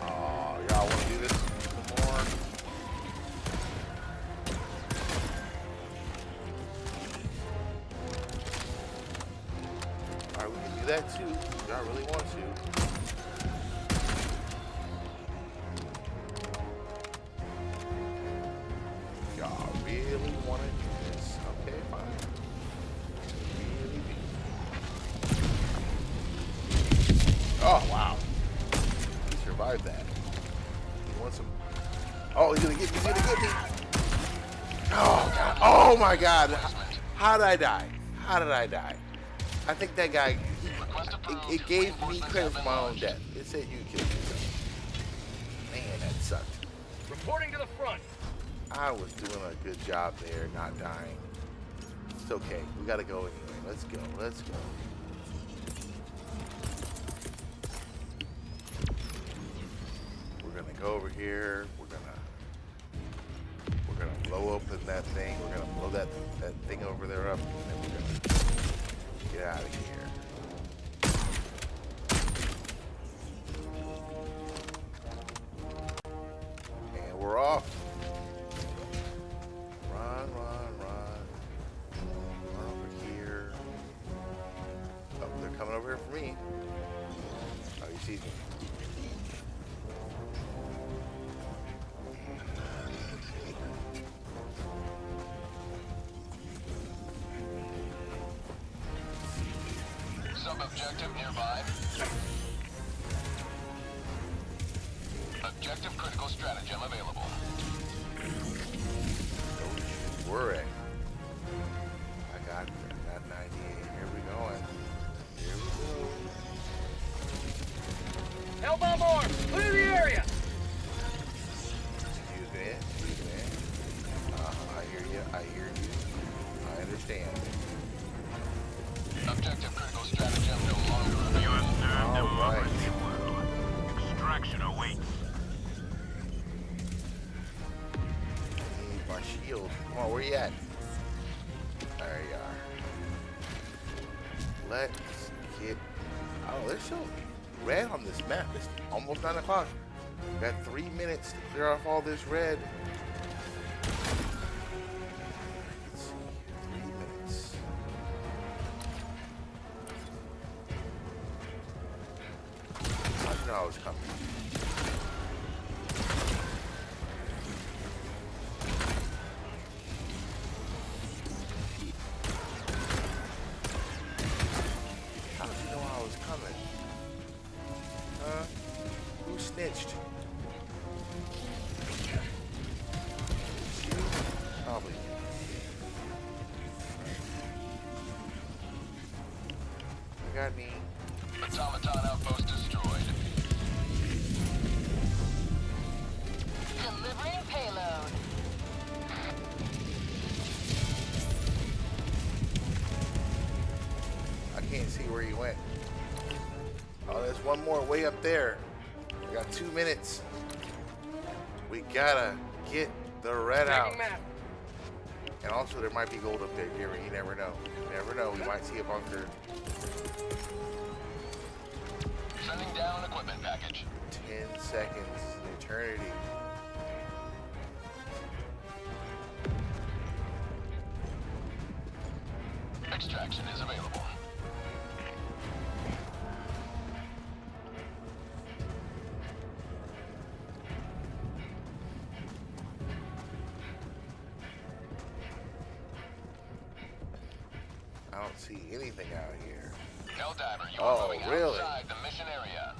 Oh, y'all want to do this some more? Alright, we can do that too. Y'all really want to. Y'all really want to do this. Okay, fine. Really do. Oh, wow. He survived that. He wants some. Oh, he's gonna get me. He's gonna get me. Oh, God. Oh, my God. How did I die? How did I die? I think that guy, it gave me credit for my own death. It said you killed yourself. Man, that sucked. Reporting to the front. I was doing a good job there, not dying. It's okay. We gotta go anyway. Let's go. Let's go. We're gonna go over here. We're gonna blow open that thing. We're gonna blow that thing over there up, and then we're gonna get out of here. And we're off. Run, run, run. Run over here. Oh, they're coming over here for me. Oh, you see me. Sub-objective nearby. Objective critical stratagem available. Don't you worry. I got 98. Here we going. Here we go. Hellbomb arm! Clear the area! Excuse me. I hear you. I understand. Objective critical stratagem no longer available. All right. Extraction awaits. I need my shield. Come on, where you at? There you are. Let's get. Oh, there's still red on this map. It's almost 9 o'clock. Got 3 minutes to clear off all this red. Let's see. 3 minutes. How did you know I was coming? How did you know I was coming? Huh? Who snitched? You? Probably. You got me. Automaton outpost destroyed. Delivering payload. I can't see where you way up there. We got 2 minutes. We gotta get the red out. And also, there might be gold up there, Gary. You never know. You never know. We might see a bunker. Sending down equipment package. 10 seconds. Eternity. Extraction is available. I don't see anything out here. Helldiver, you are moving really? outside the mission area.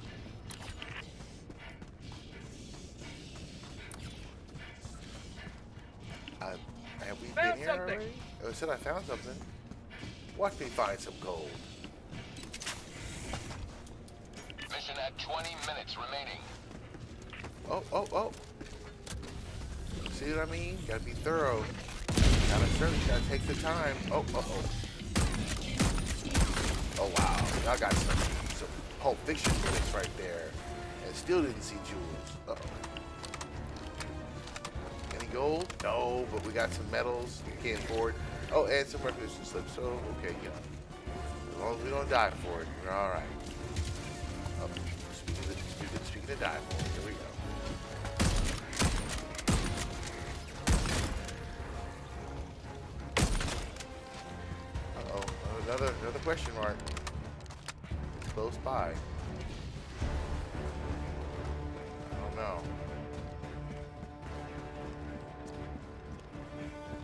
Have we Found been here something. already? Oh, I said I found something. Watch me find some gold. Mission at 20 minutes remaining. Oh. See what I mean? Gotta be thorough. Gotta search, gotta take the time. Oh. Oh, wow. Y'all got some Pulp Fiction bullets right there. And still didn't see jewels. Uh-oh. Any gold? No, but we got some metals. We can't afford. Oh, and some requisition slips. So, okay, yeah. As long as we don't die for it, we're all right. Speaking of die for it, here we go. Uh-oh, another question mark. It's close by. I don't know.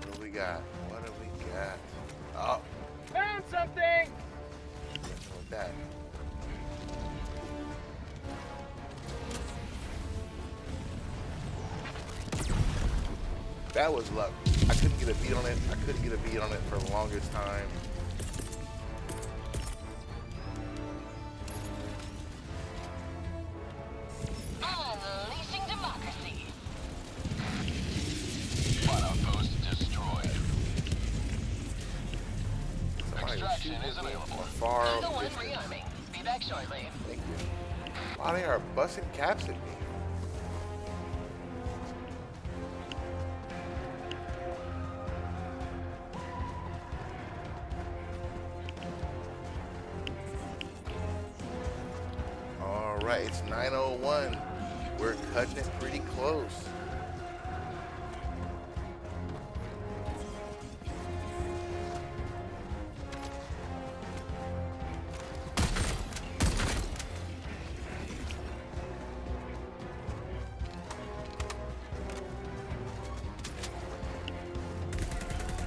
What do we got? What do we got? Oh, Found something! nothing with that. That was luck. I couldn't get a beat on it. I couldn't get a beat on it for the longest time. Unleashing democracy. Spot outpost destroyed. Somebody was Extraction shooting is at me available. from far The one distance. rearming. Be back shortly. Thank you. Wow, they are busting caps at me. All right, it's 9:01. We're cutting it pretty close.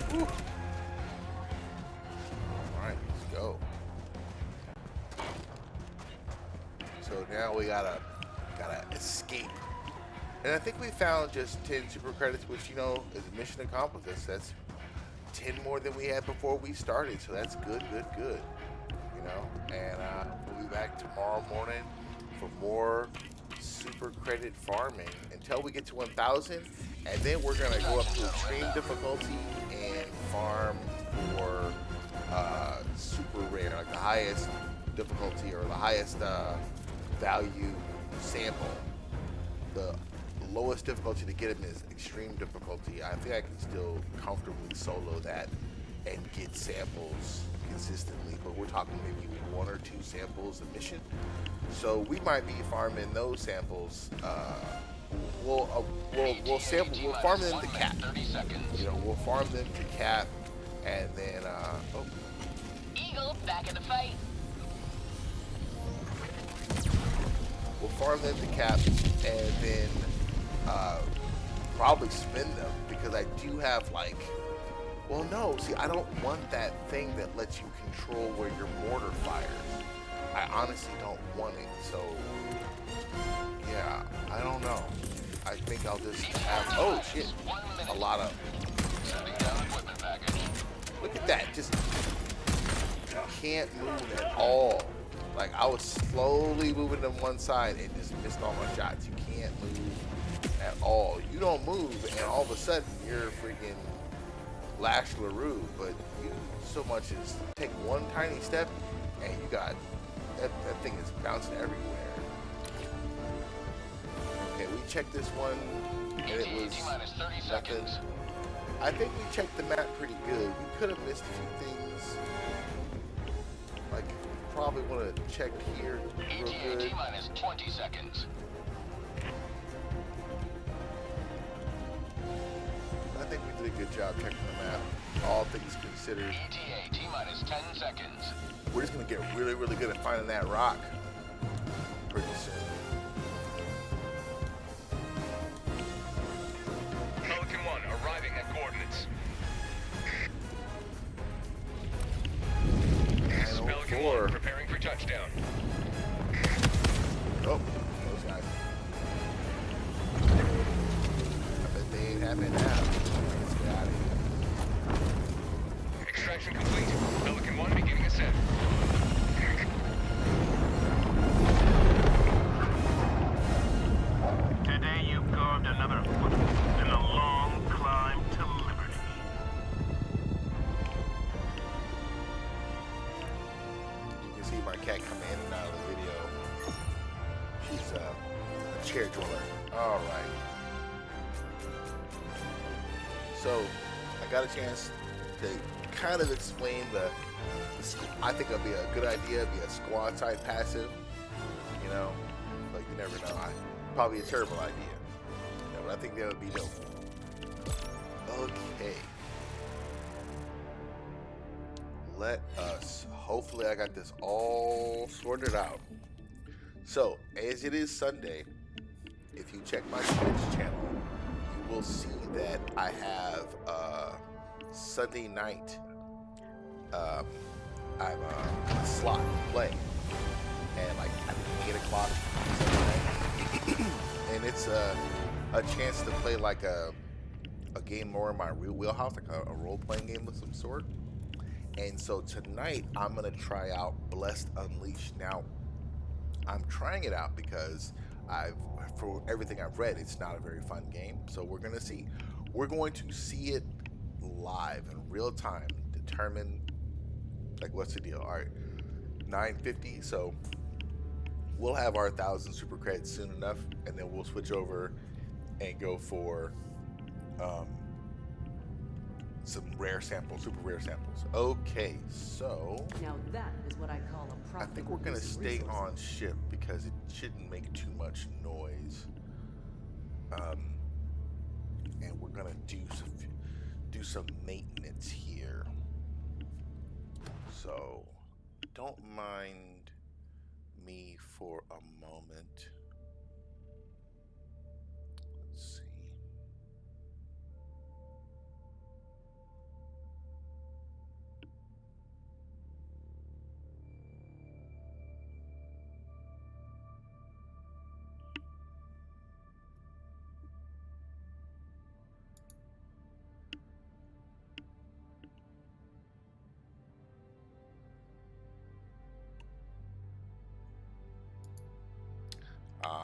Whew. All right, let's go. So now we gotta escape. And I think we found just 10 super credits, which, you know, is a mission accomplished. That's 10 more than we had before we started. So that's good. You know, and we'll be back tomorrow morning for more super credit farming until we get to 1,000. And then we're gonna go up to extreme difficulty and farm for super rare, like the highest difficulty or the highest value sample. The lowest difficulty to get them is extreme difficulty. I think I can still comfortably solo that and get samples consistently, but we're talking maybe 1 or 2 samples a mission. So we might be farming those samples. We'll farm them to cap. 30 seconds. You know, we'll farm them to cap, and then Eagle back in the fight. we'll farm them to cap, and then probably spend them, because I do have like, well, no, see, I don't want that thing that lets you control where your mortar fires. I honestly don't want it, so yeah, I don't know. I think I'll just have, oh shit, a lot of, Sending down equipment package. look at that, just can't move at all. Like, I was slowly moving to one side and just missed all my shots. You can't move at all. You don't move, and all of a sudden you're freaking Lash LaRue. But you so much as take one tiny step, and you got that thing is bouncing everywhere. checked this one, and it was T-minus 30 nothing. seconds. I think we checked the map pretty good. We could have missed a few things. Like, probably want to check here real ETA good. T-minus 20 seconds. I think we did a good job checking the map, all things considered. ETA T-minus 10 seconds. We're just going to get really, really good at finding that rock pretty soon. Pelican 1 arriving at coordinates. This is Pelican 1 preparing for touchdown. Oh, those guys. I bet they ain't having that. Let's get out of here. Extraction complete. Pelican 1 beginning ascent. Today you carved another foothold in a long climb to liberty. You can see my cat come in and out of the video. She's a chair dweller. All right. So I got a chance to kind of explain I think it'll be a good idea to be a squad side passive. You know, like you never know. Probably a terrible idea. You know, but I think that would be dope. Okay. Let us. Hopefully, I got this all sorted out. So, as it is Sunday, if you check my Twitch channel, you will see that I have Sunday night. I have a slot to play, and like I think 8 o'clock Sunday night, and it's a chance to play like a game more in my real wheelhouse, like a role-playing game of some sort. And so tonight I'm gonna try out Blessed Unleashed. Now I'm trying it out because for everything I've read, it's not a very fun game. So we're gonna see. We're going to see it live in real time, determine like what's the deal. All right, 950. So we'll have our 1,000 super creds soon enough, and then we'll switch over and go for some rare samples, super rare samples. Okay, so Now that is what I call a I think we're gonna stay on ship because it shouldn't make too much noise. And we're gonna do some maintenance here. So don't mind me for a moment. Let's see.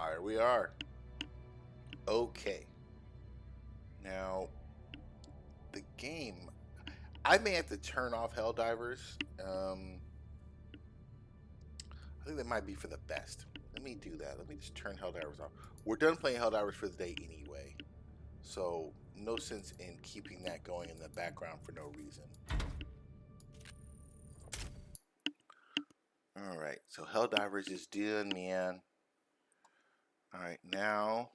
Here we are. Okay. Now, the game, I may have to turn off Helldivers. I think that might be for the best. Let me do that. Let me just turn Helldivers off. We're done playing Helldivers for the day anyway. So, no sense in keeping that going in the background for no reason. Alright, so Helldivers is done, man. Alright, now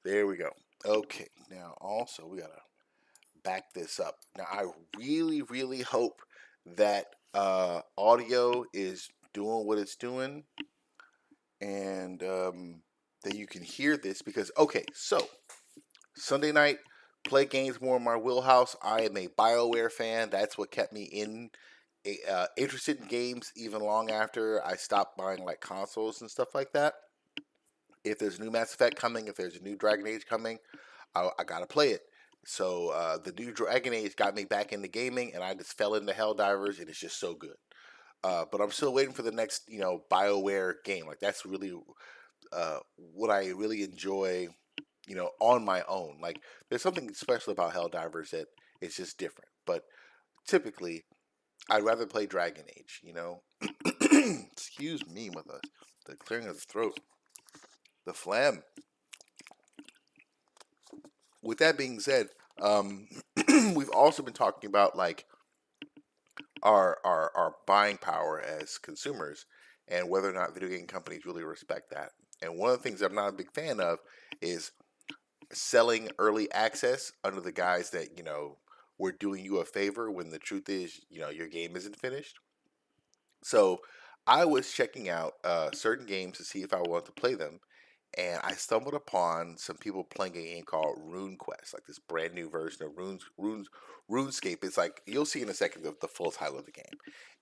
there we go. Okay, now also we gotta back this up. Now I really hope that audio is doing what it's doing, and that you can hear this, because okay, so Sunday night, play games more in my wheelhouse. I am a BioWare fan. That's what kept me interested in games even long after I stopped buying like consoles and stuff like that. If there's a new Mass Effect coming, if there's a new Dragon Age coming, I gotta play it. So the new Dragon Age got me back into gaming, and I just fell into Helldivers, and it's just so good. But I'm still waiting for the next, BioWare game. Like that's really what I really enjoy, on my own. Like there's something special about Helldivers that it's just different. But typically, I'd rather play Dragon Age, you know. Excuse me with the clearing of the throat, the phlegm. With that being said, we've also been talking about like our buying power as consumers and whether or not video game companies really respect that. And one of the things I'm not a big fan of is selling early access under the guise that, you know, we're doing you a favor when the truth is, you know, your game isn't finished. So I was checking out certain games to see if I wanted to play them, and I stumbled upon some people playing a game called RuneQuest, like this brand new version of RuneScape. It's like you'll see in a second the full title of the game.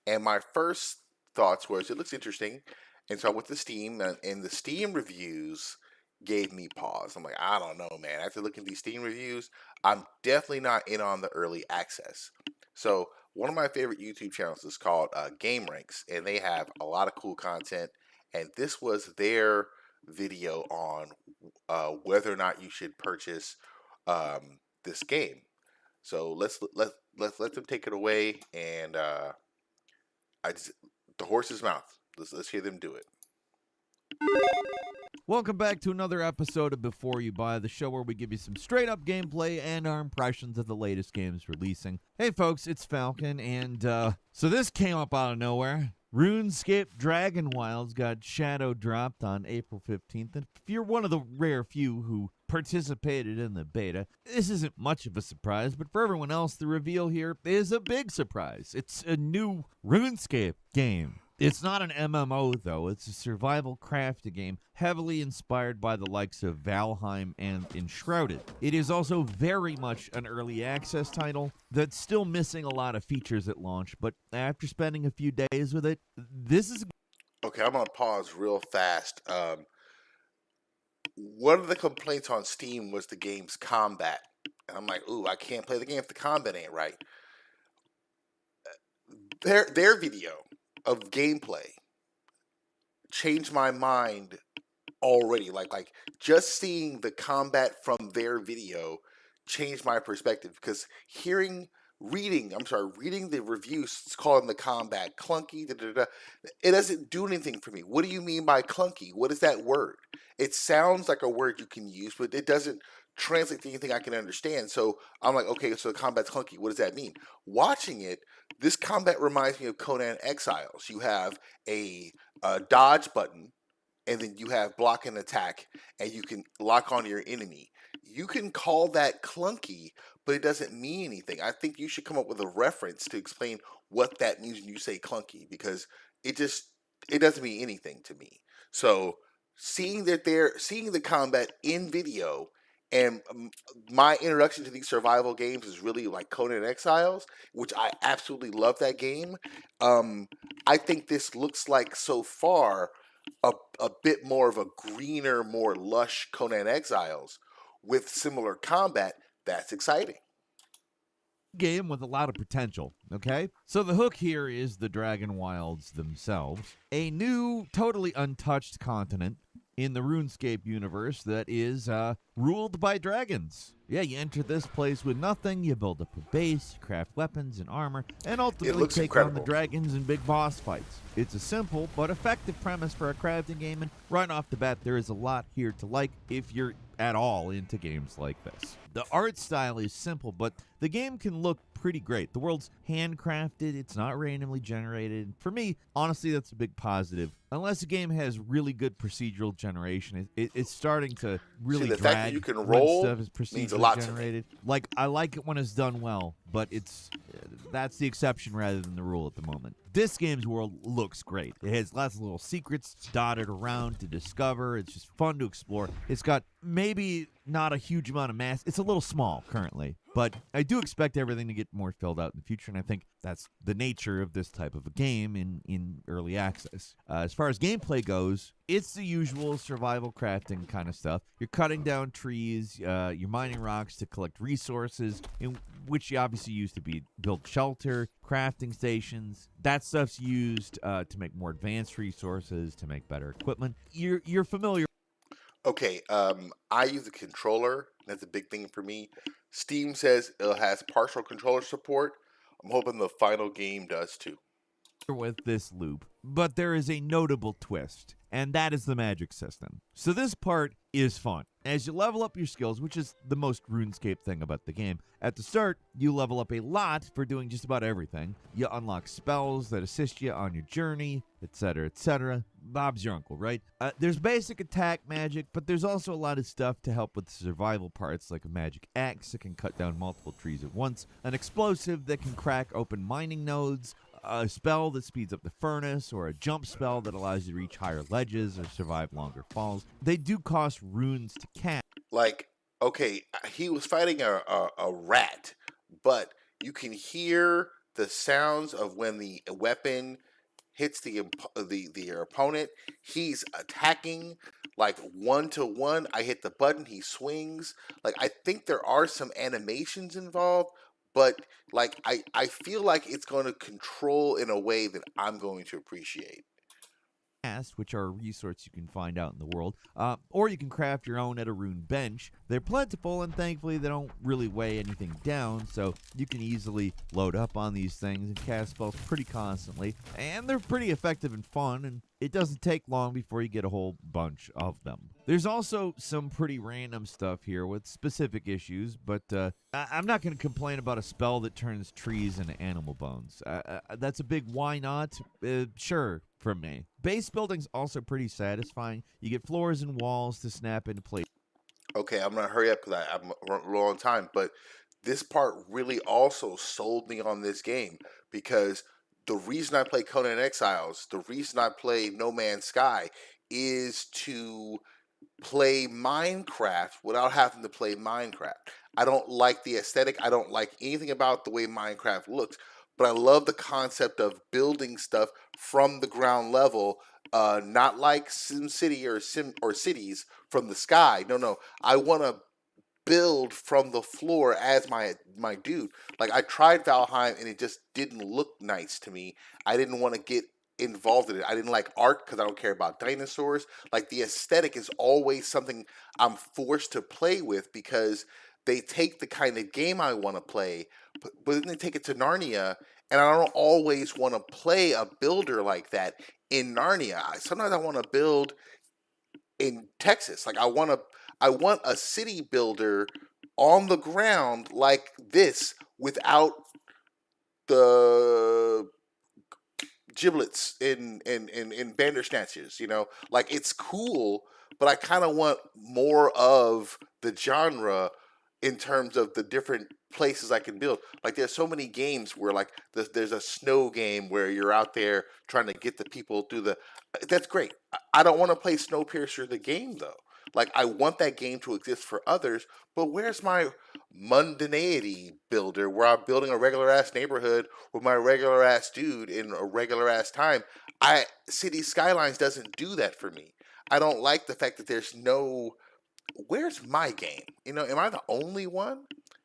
And my first thoughts was it looks interesting, and so I went to Steam, and the Steam reviews gave me pause. I'm like, I don't know, man. After looking at these Steam reviews, I'm definitely not in on the early access. So one of my favorite YouTube channels is called Gameranx, and they have a lot of cool content. And this was their video on whether or not you should purchase this game. So let them take it away, and the horse's mouth. Let's hear them do it. Welcome back to another episode of Before You Buy, the show where we give you some straight-up gameplay and our impressions of the latest games releasing. Hey folks, it's Falcon, and so this came up out of nowhere. RuneScape Dragon Wilds got shadow dropped on April 15th, and if you're one of the rare few who participated in the beta, this isn't much of a surprise, but for everyone else, the reveal here is a big surprise. It's a new RuneScape game. It's not an MMO, though. It's a survival crafting game heavily inspired by the likes of Valheim and Enshrouded. It is also very much an early access title that's still missing a lot of features at launch, but after spending a few days with it, this is... Okay, I'm going to pause real fast. One of the complaints on Steam was the game's combat. And I'm like, ooh, I can't play the game if the combat ain't right. Their video of gameplay changed my mind already. Like just seeing the combat from their video changed my perspective, because reading the reviews calling the combat clunky, it doesn't do anything for me. What do you mean by clunky? What is that word? It sounds like a word you can use, but it doesn't translate to anything I can understand. So I'm like, okay, so the combat's clunky. What does that mean? Watching it, this combat reminds me of Conan Exiles. You have a dodge button, and then you have block and attack, and you can lock onto your enemy. You can call that clunky, but it doesn't mean anything. I think you should come up with a reference to explain what that means when you say clunky, because it doesn't mean anything to me. So seeing the combat in video, and my introduction to these survival games is really like Conan Exiles, which I absolutely love that game. I think this looks like so far a bit more of a greener, more lush Conan Exiles with similar combat. That's exciting. Game with a lot of potential, okay? So the hook here is the Dragon Wilds themselves, a new, totally untouched continent in the RuneScape universe that is ruled by dragons. Yeah, you enter this place with nothing, you build up a base, you craft weapons and armor, and ultimately take on the dragons in big boss fights. It's a simple but effective premise for a crafting game, and right off the bat, there is a lot here to like if you're at all into games like this. The art style is simple, but the game can look pretty great. The world's handcrafted, it's not randomly generated. For me, honestly, that's a big positive. Unless a game has really good procedural generation, it's starting to really the drag fact that you can roll when stuff is means a procedurally lot generated. Like, I like it when it's done well, but that's the exception rather than the rule at the moment. This game's world looks great. It has lots of little secrets dotted around to discover. It's just fun to explore. It's got maybe not a huge amount of mass. It's a little small currently, but I do expect everything to get more filled out in the future, and I think that's the nature of this type of a game in early access. As far as gameplay goes, it's the usual survival crafting kind of stuff. You're cutting down trees, you're mining rocks to collect resources, in which you obviously use to build shelter, crafting stations. That stuff's used to make more advanced resources, to make better equipment. You're familiar. Okay, I use a controller. That's a big thing for me. Steam says it has partial controller support. I'm hoping the final game does too. With this loop, but there is a notable twist, and that is the magic system. So this part is fun. As you level up your skills, which is the most RuneScape thing about the game, at the start, you level up a lot for doing just about everything. You unlock spells that assist you on your journey, etc., etc. Bob's your uncle, right? There's basic attack magic, but there's also a lot of stuff to help with the survival parts, like a magic axe that can cut down multiple trees at once, an explosive that can crack open mining nodes, a spell that speeds up the furnace, or a jump spell that allows you to reach higher ledges or survive longer falls. They do cost runes to cast. Like, okay, he was fighting a rat, but you can hear the sounds of when the weapon hits the opponent. He's attacking like 1-to-1. I hit the button, he swings. Like, I think there are some animations involved, but like I feel like it's going to control in a way that I'm going to appreciate. Which are a resource you can find out in the world, or you can craft your own at a rune bench. They're plentiful, and thankfully they don't really weigh anything down, so you can easily load up on these things and cast spells pretty constantly, and they're pretty effective and fun, and it doesn't take long before you get a whole bunch of them. There's also some pretty random stuff here with specific issues, but I'm not going to complain about a spell that turns trees into animal bones. That's a big why not? Sure, from me. Base building's also pretty satisfying. You get floors and walls to snap into place. Okay, I'm going to hurry up because I'm low on time, but this part really also sold me on this game, because the reason I play Conan Exiles, the reason I play No Man's Sky is to play Minecraft without having to play Minecraft. I don't like the aesthetic. I don't like anything about the way Minecraft looks, but I love the concept of building stuff from the ground level, not like SimCity or cities from the sky. No. I want to build from the floor as my dude. Like, I tried Valheim and it just didn't look nice to me. I didn't want to get involved in it. I didn't like art because I don't care about dinosaurs. Like, the aesthetic is always something I'm forced to play with, because they take the kind of game I want to play, but then they take it to Narnia, and I don't always want to play a builder like that in Narnia. Sometimes I want to build in Texas. Like, I want a city builder on the ground like this without the giblets in Bandersnatches, you know? Like, it's cool, but I kind of want more of the genre in terms of the different places I can build. Like, there's so many games where, like, there's a snow game where you're out there trying to get the people through the... That's great. I don't want to play Snowpiercer the game, though. Like, I want that game to exist for others, but where's my mundanity builder where I'm building a regular-ass neighborhood with my regular-ass dude in a regular-ass time? City Skylines doesn't do that for me. I don't like the fact that there's no... Where's my game? You know, am I the only one?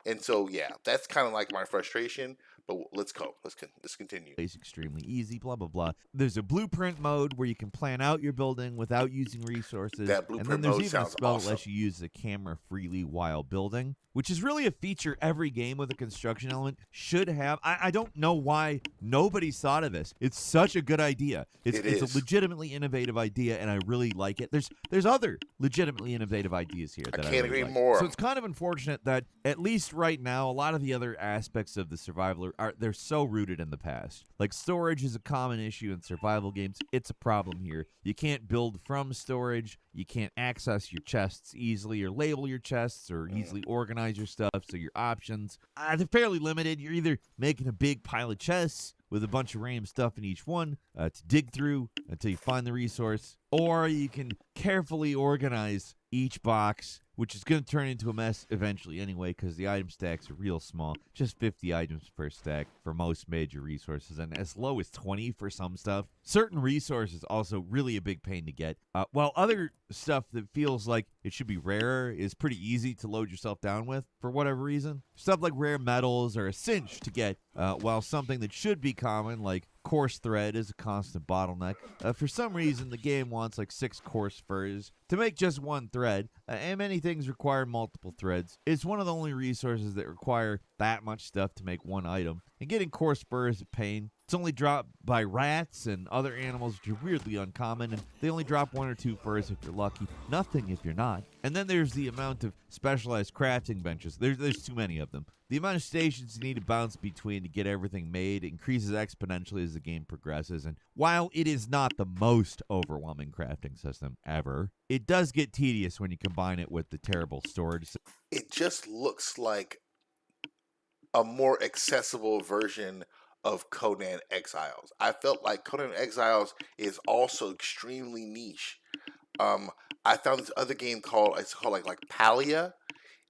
And so, yeah, that's kind of like my frustration. But let's go. Let's continue. It's extremely easy, blah, blah, blah. There's a blueprint mode where you can plan out your building without using resources. That blueprint and then mode there's even a sounds spell awesome. that lets you use the camera freely while building, which is really a feature every game with a construction element should have. I don't know why nobody's thought of this. It's such a good idea. It's a legitimately innovative idea, and I really like it. There's other legitimately innovative ideas here that I can't really agree like. more. So it's kind of unfortunate that, at least right now, a lot of the other aspects of the survival they're so rooted in the past. Like, storage is a common issue in survival games. It's a problem here. You can't build from storage. You can't access your chests easily or label your chests or easily organize your stuff, so your options, they're fairly limited. You're either making a big pile of chests with a bunch of random stuff in each one to dig through until you find the resource, or you can carefully organize each box, which is going to turn into a mess eventually anyway, because the item stacks are real small. Just 50 items per stack for most major resources, and as low as 20 for some stuff. Certain resources also really a big pain to get, while other stuff that feels like it should be rarer is pretty easy to load yourself down with for whatever reason. Stuff like rare metals are a cinch to get, while something that should be common, like course thread is a constant bottleneck. For some reason, the game wants like 6 course furs to make just one thread, and many things require multiple threads. It's one of the only resources that require that much stuff to make one item, and getting coarse fur is a pain. It's only dropped by rats and other animals, which are weirdly uncommon, and they only drop 1 or 2 furs if you're lucky. Nothing if you're not. And then there's the amount of specialized crafting benches. There's too many of them. The amount of stations you need to bounce between to get everything made increases exponentially as the game progresses, and while it is not the most overwhelming crafting system ever, it does get tedious when you combine it with the terrible storage. It just looks like a more accessible version of Conan Exiles. I felt like Conan Exiles is also extremely niche. I found this other game called like Palia,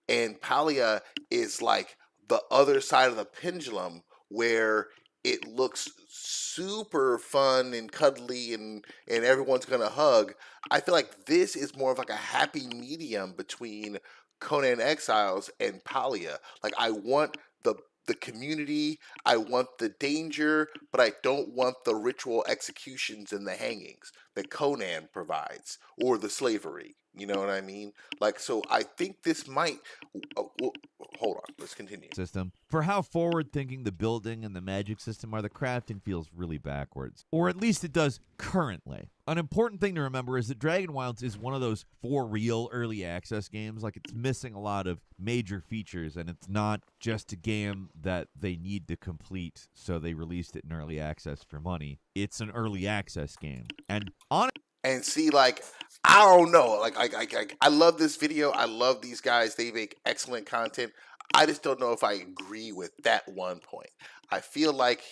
and Palia is like the other side of the pendulum where it looks super fun and cuddly and everyone's gonna hug. I feel like this is more of like a happy medium between Conan Exiles and Palia. Like I want the community, I want the danger, but I don't want the ritual executions and the hangings that Conan provides, or the slavery. You know what I mean? Like, so I think this might... hold on, let's continue. System. For how forward-thinking the building and the magic system are, the crafting feels really backwards. Or at least it does currently. An important thing to remember is that Dragon Wilds is one of those for real early access games. Like, it's missing a lot of major features, and it's not just a game that they need to complete, so they released it in early access for money. It's an early access game. And and see, like, I don't know. Like, I love this video. I love these guys. They make excellent content. I just don't know if I agree with that one point. I feel like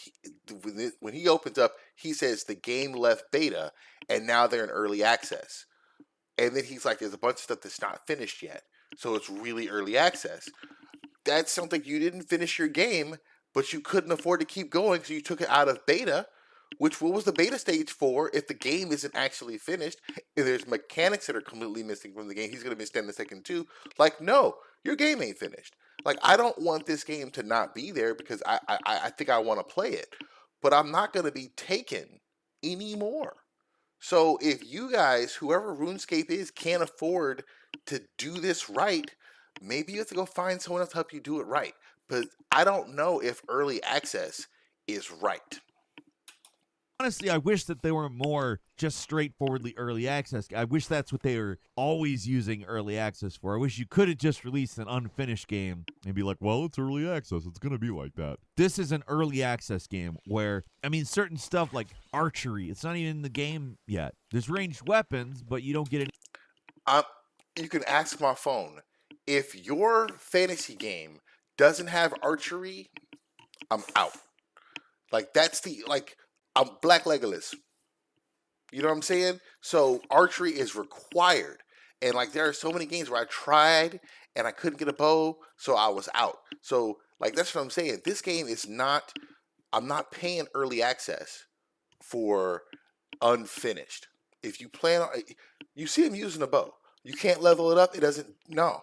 when he opens up, he says the game left beta, and now they're in early access. And then he's like, there's a bunch of stuff that's not finished yet. So it's really early access. That sounds like you didn't finish your game, but you couldn't afford to keep going, so you took it out of beta. What was the beta stage for if the game isn't actually finished? If there's mechanics that are completely missing from the game, he's going to miss 10 a second too. Like, no, your game ain't finished. Like, I don't want this game to not be there because I think I want to play it. But I'm not going to be taken anymore. So if you guys, whoever RuneScape is, can't afford to do this right, maybe you have to go find someone else to help you do it right. But I don't know if early access is right. Honestly, I wish that they were more just straightforwardly early access. I wish that's what they were always using early access for. I wish you could have just released an unfinished game and be like, well, it's early access. It's going to be like that. This is an early access game where, I mean, certain stuff like archery, it's not even in the game yet. There's ranged weapons, but you don't get any. You can ask my phone. If your fantasy game doesn't have archery, I'm out. Like, that's the, like... I'm Black Legolas. You know what I'm saying? So archery is required. And like there are so many games where I tried and I couldn't get a bow, so I was out. So like that's what I'm saying. This game is not, I'm not paying early access for unfinished. If you plan on, you see him using a bow. You can't level it up. It doesn't, no.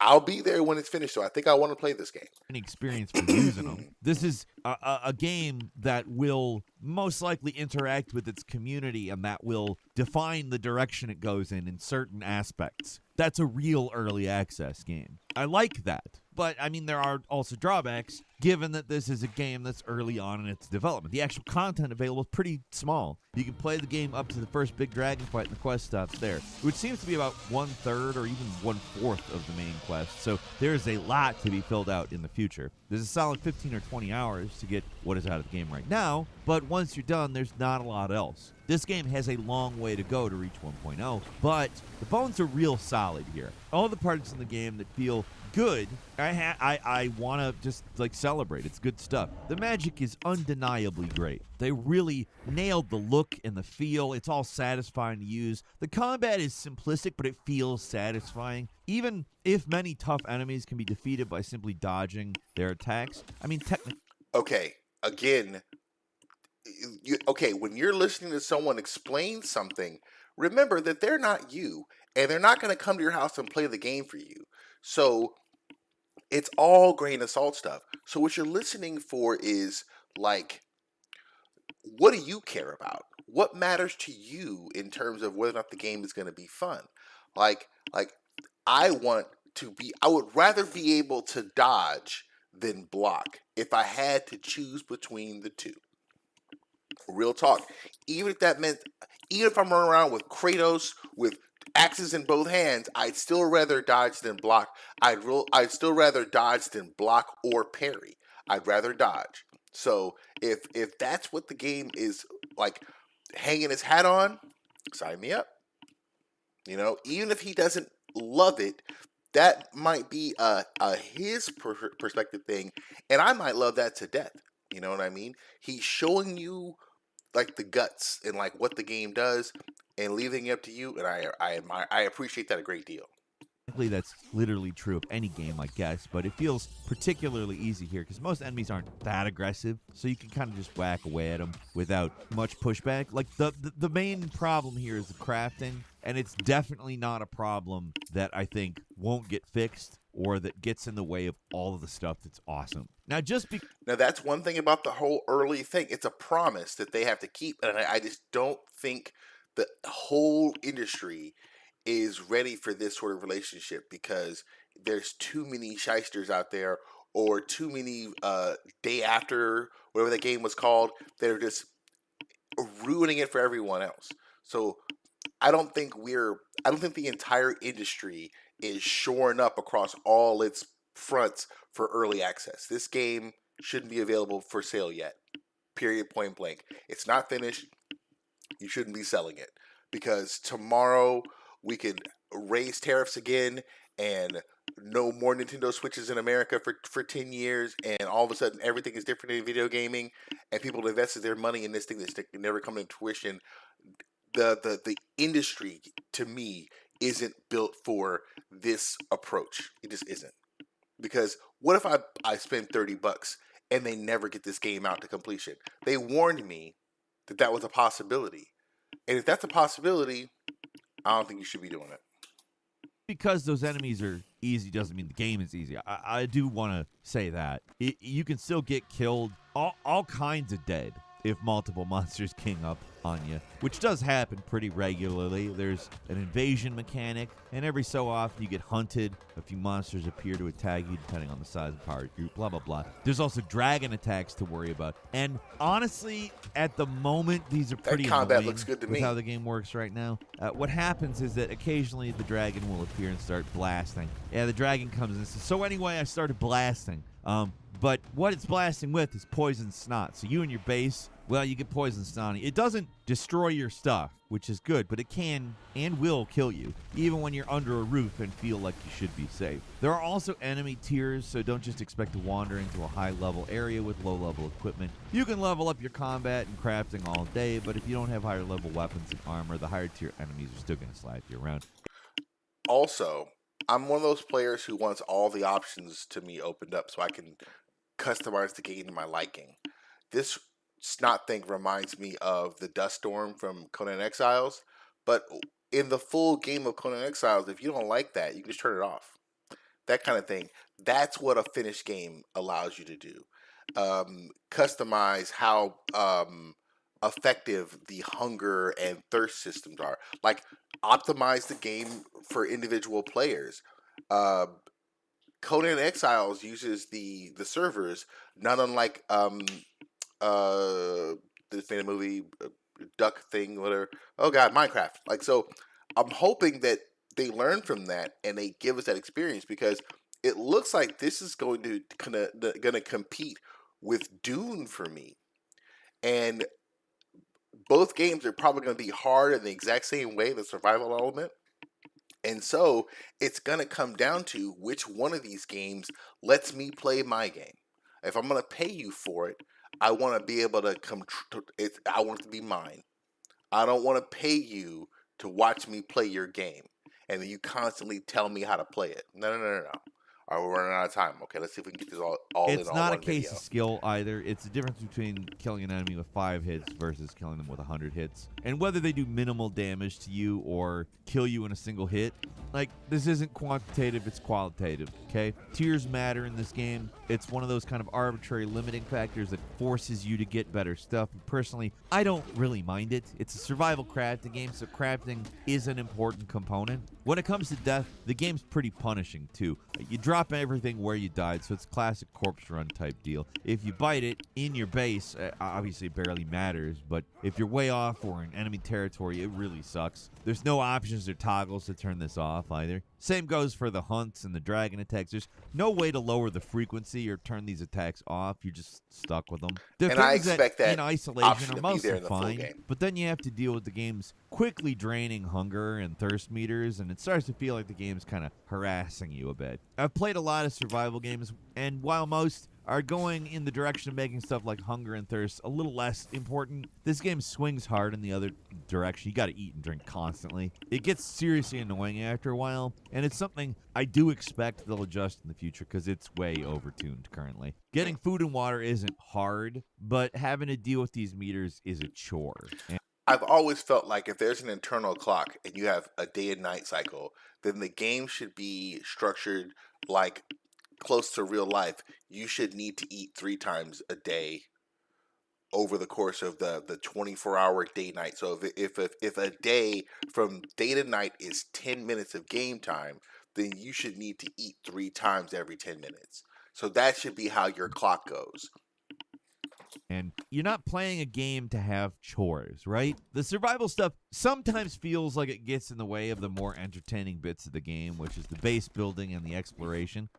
I'll be there when it's finished, so I think I want to play this game. Any experience for using them. This is a game that will most likely interact with its community and that will define the direction it goes in certain aspects. That's a real early access game. I like that. But, I mean, there are also drawbacks, given that this is a game that's early on in its development. The actual content available is pretty small. You can play the game up to the first big dragon fight, and the quest stops there, which seems to be about 1/3 or even 1/4 of the main quest. So there's a lot to be filled out in the future. There's a solid 15 or 20 hours to get what is out of the game right now, but once you're done, there's not a lot else. This game has a long way to go to reach 1.0, but the bones are real solid here. All the parts in the game that feel good, I want to just like celebrate. It's good stuff. The magic is undeniably great. They really nailed the look and the feel. It's all satisfying to use. The combat is simplistic, but it feels satisfying. Even if many tough enemies can be defeated by simply dodging their attacks. I mean, technically. Okay, again, when you're listening to someone explain something, remember that they're not you, and they're not going to come to your house and play the game for you. So it's all grain of salt stuff. So what you're listening for is like what do you care about? What matters to you in terms of whether or not the game is going to be fun? Like I would rather be able to dodge than block if I had to choose between the two. Real talk. Even if that meant, even if I'm running around with Kratos with axes in both hands, I'd still rather dodge than block. I'd still rather dodge than block or parry. I'd rather dodge. So if that's what the game is like hanging his hat on, sign me up. You know, even if he doesn't love it, that might be his perspective thing, and I might love that to death. You know what I mean? He's showing you like the guts and like what the game does, and leaving it up to you. And I appreciate that a great deal. That's literally true of any game, I guess, but it feels particularly easy here because most enemies aren't that aggressive, so you can kind of just whack away at them without much pushback. Like the main problem here is the crafting, and it's definitely not a problem that I think won't get fixed or that gets in the way of all of the stuff that's awesome. Now, now that's one thing about the whole early thing. It's a promise that they have to keep, and I just don't think the whole industry is ready for this sort of relationship because there's too many shysters out there, or too many day after whatever the game was called that are just ruining it for everyone else. So I don't think the entire industry is shoring up across all its fronts for early access. This game shouldn't be available for sale yet. Period, point blank. It's not finished. You shouldn't be selling it because tomorrow we could raise tariffs again and no more Nintendo Switches in America for 10 years, and all of a sudden everything is different in video gaming, and people invested their money in this thing that never come to fruition. The industry, to me, isn't built for this approach. It just isn't. Because what if I spend $30 and they never get this game out to completion? They warned me that was a possibility. And if that's a possibility, I don't think you should be doing it. Because those enemies are easy doesn't mean the game is easy. I do want to say that. You can still get killed, all kinds of dead, if multiple monsters king up on you, which does happen pretty regularly. There's an invasion mechanic, and every so often you get hunted. A few monsters appear to attack you depending on the size and power of your group, blah, blah, blah. There's also dragon attacks to worry about. And honestly, at the moment, these are pretty combat annoying looks good to with me. how the game works right now. What happens is that occasionally the dragon will appear and start blasting. Yeah, the dragon comes and says, so anyway, I started blasting. But what it's blasting with is poison snot. So you and your base, well, you get poison snot. It doesn't destroy your stuff, which is good, but it can and will kill you, even when you're under a roof and feel like you should be safe. There are also enemy tiers, so don't just expect to wander into a high-level area with low-level equipment. You can level up your combat and crafting all day, but if you don't have higher-level weapons and armor, the higher-tier enemies are still going to slap you around. Also, I'm one of those players who wants all the options to me opened up so I can customize the game to my liking. This snot thing reminds me of the dust storm from Conan Exiles, but in the full game of Conan Exiles, if you don't like that, you can just turn it off. That kind of thing. That's what a finished game allows you to do. Customize how effective the hunger and thirst systems are. Like, optimize the game for individual players. Conan Exiles uses the servers, not unlike the famous movie duck thing, whatever. Oh god, Minecraft. Like, so I'm hoping that they learn from that and they give us that experience, because it looks like this is going to compete with Dune for me. And both games are probably going to be hard in the exact same way, the survival element. And so it's going to come down to which one of these games lets me play my game. If I'm going to pay you for it, I want to be able to I want it to be mine. I don't want to pay you to watch me play your game and then you constantly tell me how to play it. No. All right, we're running out of time. Okay, let's see if we can get this all in It's on not one a case video. of skill either. It's the difference between killing an enemy with 5 hits versus killing them with 100 hits. And whether they do minimal damage to you or kill you in a single hit, Like, this isn't quantitative, it's qualitative, okay? Tiers matter in this game. It's one of those kind of arbitrary limiting factors that forces you to get better stuff. And personally, I don't really mind it. It's a survival crafting game, so crafting is an important component. When it comes to death, the game's pretty punishing, too. You drop everything where you died, so it's classic corpse run type deal. If you bite it in your base, obviously it barely matters, but if you're way off or in enemy territory, it really sucks. There's no options or toggles to turn this off either. Same goes for the hunts and the dragon attacks. There's no way to lower the frequency or turn these attacks off. You're just stuck with them. The and I things expect that in isolation option are to be mostly there in the full fine, game. but then you have to deal with the game's quickly draining hunger and thirst meters, and it starts to feel like the game's kind of harassing you a bit. I've played a lot of survival games, and while most are going in the direction of making stuff like hunger and thirst a little less important, this game swings hard in the other direction. You got to eat and drink constantly. It gets seriously annoying after a while, and it's something I do expect they'll adjust in the future because it's way overtuned currently. Getting food and water isn't hard, but having to deal with these meters is a chore. I've always felt like if there's an internal clock and you have a day and night cycle, then the game should be structured like close to real life. You should need to eat 3 times a day over the course of the 24-hour day-night. So if a day from day to night is 10 minutes of game time, then you should need to eat 3 times every 10 minutes. So that should be how your clock goes. And you're not playing a game to have chores, right? The survival stuff sometimes feels like it gets in the way of the more entertaining bits of the game, which is the base building and the exploration.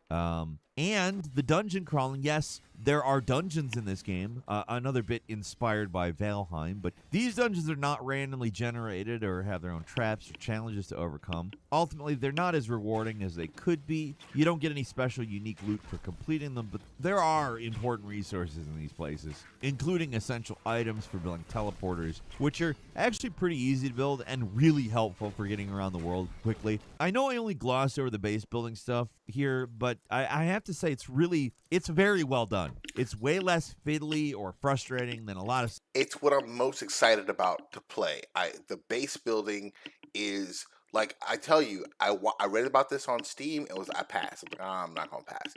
And the dungeon crawling. Yes, there are dungeons in this game, another bit inspired by Valheim, but these dungeons are not randomly generated or have their own traps or challenges to overcome. Ultimately, they're not as rewarding as they could be. You don't get any special unique loot for completing them, but there are important resources in these places, including essential items for building teleporters, which are actually pretty easy to build and really helpful for getting around the world quickly. I know I only glossed over the base building stuff here, but I have to say it's very well done. It's way less fiddly or frustrating than a lot of... It's what I'm most excited about to play. The base building is... Like, I tell you, I read about this on Steam, and I passed. I'm like, I'm not going to pass.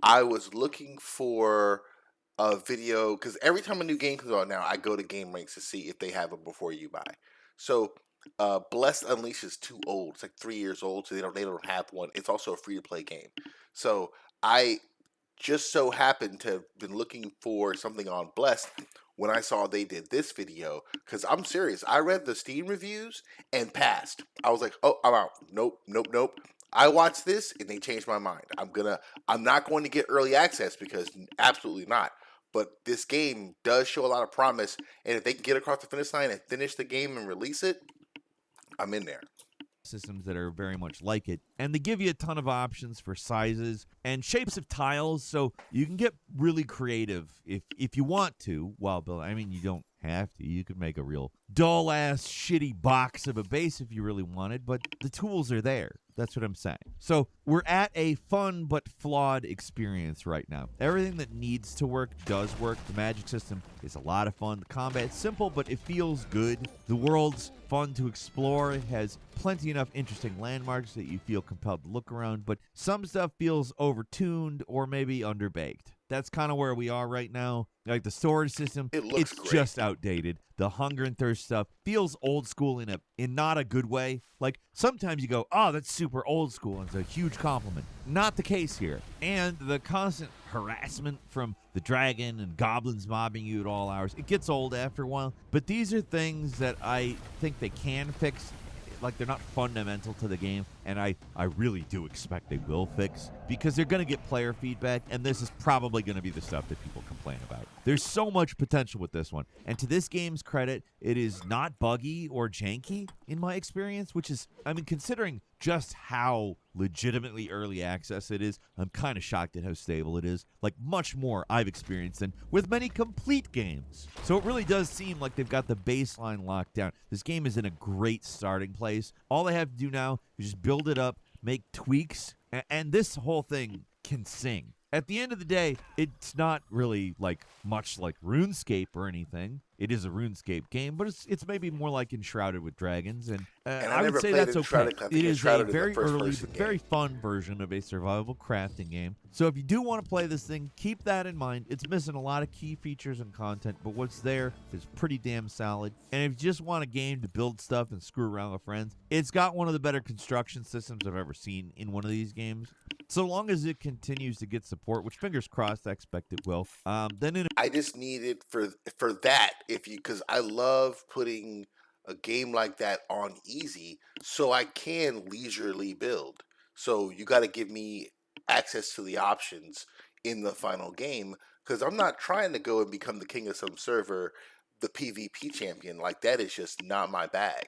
I was looking for a video, because every time a new game comes out now, I go to Gameranx to see if they have it before you buy. So, Blessed Unleashed is too old. It's like 3 years old, so they don't have one. It's also a free-to-play game. So, I just so happened to have been looking for something on Blessed when I saw they did this video, because I'm serious. I read the Steam reviews and passed. I was like, oh, I'm out. Nope. I watched this and they changed my mind. I'm not going to get early access because absolutely not. But this game does show a lot of promise, and if they can get across the finish line and finish the game and release it, I'm in there. Systems that are very much like it, and they give you a ton of options for sizes and shapes of tiles, so you can get really creative if you want to while building. I mean, you don't have to. You could make a real dull-ass, shitty box of a base if you really wanted, but the tools are there. That's what I'm saying. So we're at a fun but flawed experience right now. Everything that needs to work does work. The magic system is a lot of fun. The combat's simple, but it feels good. The world's fun to explore. It has plenty enough interesting landmarks that you feel compelled to look around, but some stuff feels overtuned or maybe underbaked. That's kind of where we are right now. Like the storage system, it's great. Just outdated. The hunger and thirst stuff feels old school in not a good way. Like sometimes you go, oh, that's super old school, and it's a huge compliment. Not the case here. And the constant harassment from the dragon and goblins mobbing you at all hours, it gets old after a while. But these are things that I think they can fix. Like, they're not fundamental to the game, and I really do expect they will fix, because they're going to get player feedback, and this is probably going to be the stuff that people complain about. There's so much potential with this one, and to this game's credit, it is not buggy or janky in my experience, which is, I mean, considering just how legitimately early access it is, I'm kind of shocked at how stable it is. Like, much more I've experienced than with many complete games. So it really does seem like they've got the baseline locked down. This game is in a great starting place. All they have to do now is just build it up, make tweaks, and this whole thing can sing. At the end of the day, it's not really like much like RuneScape or anything. It is a RuneScape game, but it's maybe more like Enshrouded with Dragons, and I would say that's okay. It is a very early but very fun version of a survival crafting game. So if you do want to play this thing, keep that in mind. It's missing a lot of key features and content, but what's there is pretty damn solid. And if you just want a game to build stuff and screw around with friends, it's got one of the better construction systems I've ever seen in one of these games. So long as it continues to get support, which fingers crossed, I expect it will. I just need it for that, because I love putting a game like that on easy, so I can leisurely build. So you got to give me access to the options in the final game, because I'm not trying to go and become the king of some server, the PvP champion. Like, that is just not my bag.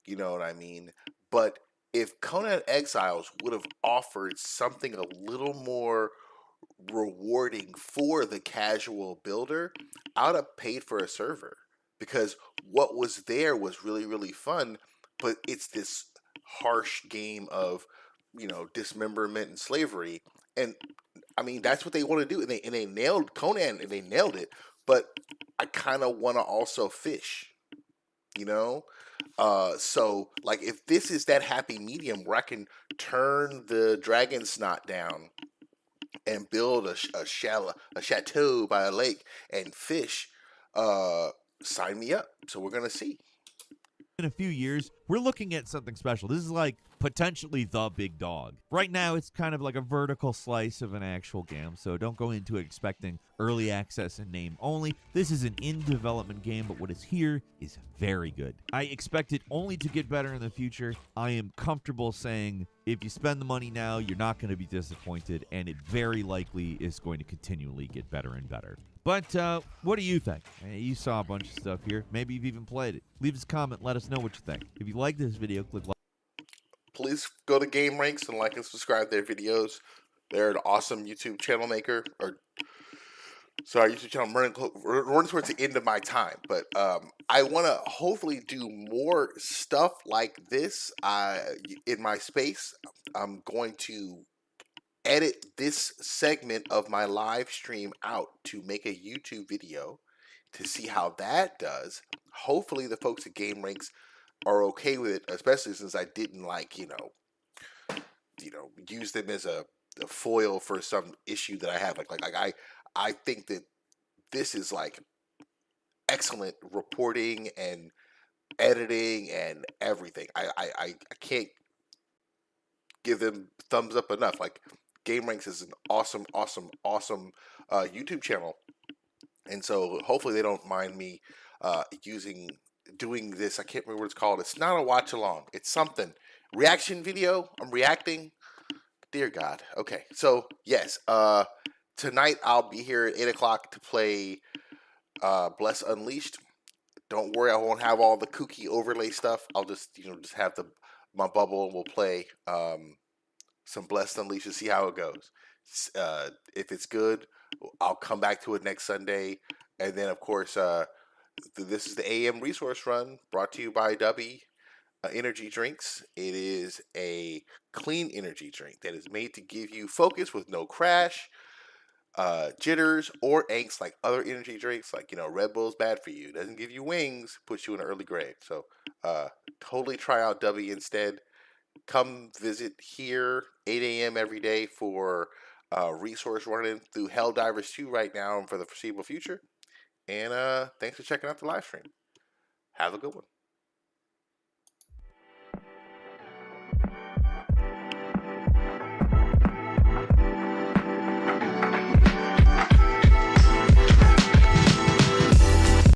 You know what I mean? But if Conan Exiles would have offered something a little more rewarding for the casual builder, I would have paid for a server, because what was there was really, really fun, but it's this harsh game of, dismemberment and slavery. And I mean, that's what they want to do, and they nailed Conan, and they nailed it. But I kind of want to also fish, so like, if this is that happy medium where I can turn the dragon snot down and build a chateau by a lake and fish, sign me up. So we're gonna see. In a few years, we're looking at something special. This is like potentially the big dog. Right now, it's kind of like a vertical slice of an actual game, so don't go into it expecting early access in name only. This is an in-development game, but what is here is very good. I expect it only to get better in the future. I am comfortable saying if you spend the money now, you're not going to be disappointed, and it very likely is going to continually get better and better. But what do you think? You saw a bunch of stuff here. Maybe you've even played it. Leave us a comment. Let us know what you think. If you like this video, click like. Please go to Gameranx and like and subscribe to their videos. They're an awesome YouTube channel maker. YouTube channel. I'm running towards the end of my time, but I want to hopefully do more stuff like this in my space. I'm going to edit this segment of my live stream out to make a YouTube video to see how that does. Hopefully the folks at Gameranx are okay with it, especially since I didn't use them as a foil for some issue that I have. I think that this is like excellent reporting and editing and everything. I can't give them thumbs up enough. Like, Gameranx is an awesome YouTube channel, and so hopefully they don't mind me doing this. I can't remember what it's called. It's not a watch along. It's something reaction video. I'm reacting. Dear God. Okay, so yes, tonight I'll be here at 8 o'clock to play Bless Unleashed. Don't worry, I won't have all the kooky overlay stuff. I'll just have my bubble, and we'll play some Blessed Unleashed to see how it goes. If it's good, I'll come back to it next Sunday. And then, of course, this is the AM Resource Run, brought to you by W Energy Drinks. It is a clean energy drink that is made to give you focus with no crash, jitters, or angst like other energy drinks. Like, Red Bull's bad for you. It doesn't give you wings, puts you in an early grave. So totally try out W instead. Come visit here 8 a.m. every day for resource running through Helldivers 2 right now and for the foreseeable future. And thanks for checking out the live stream. Have a good one.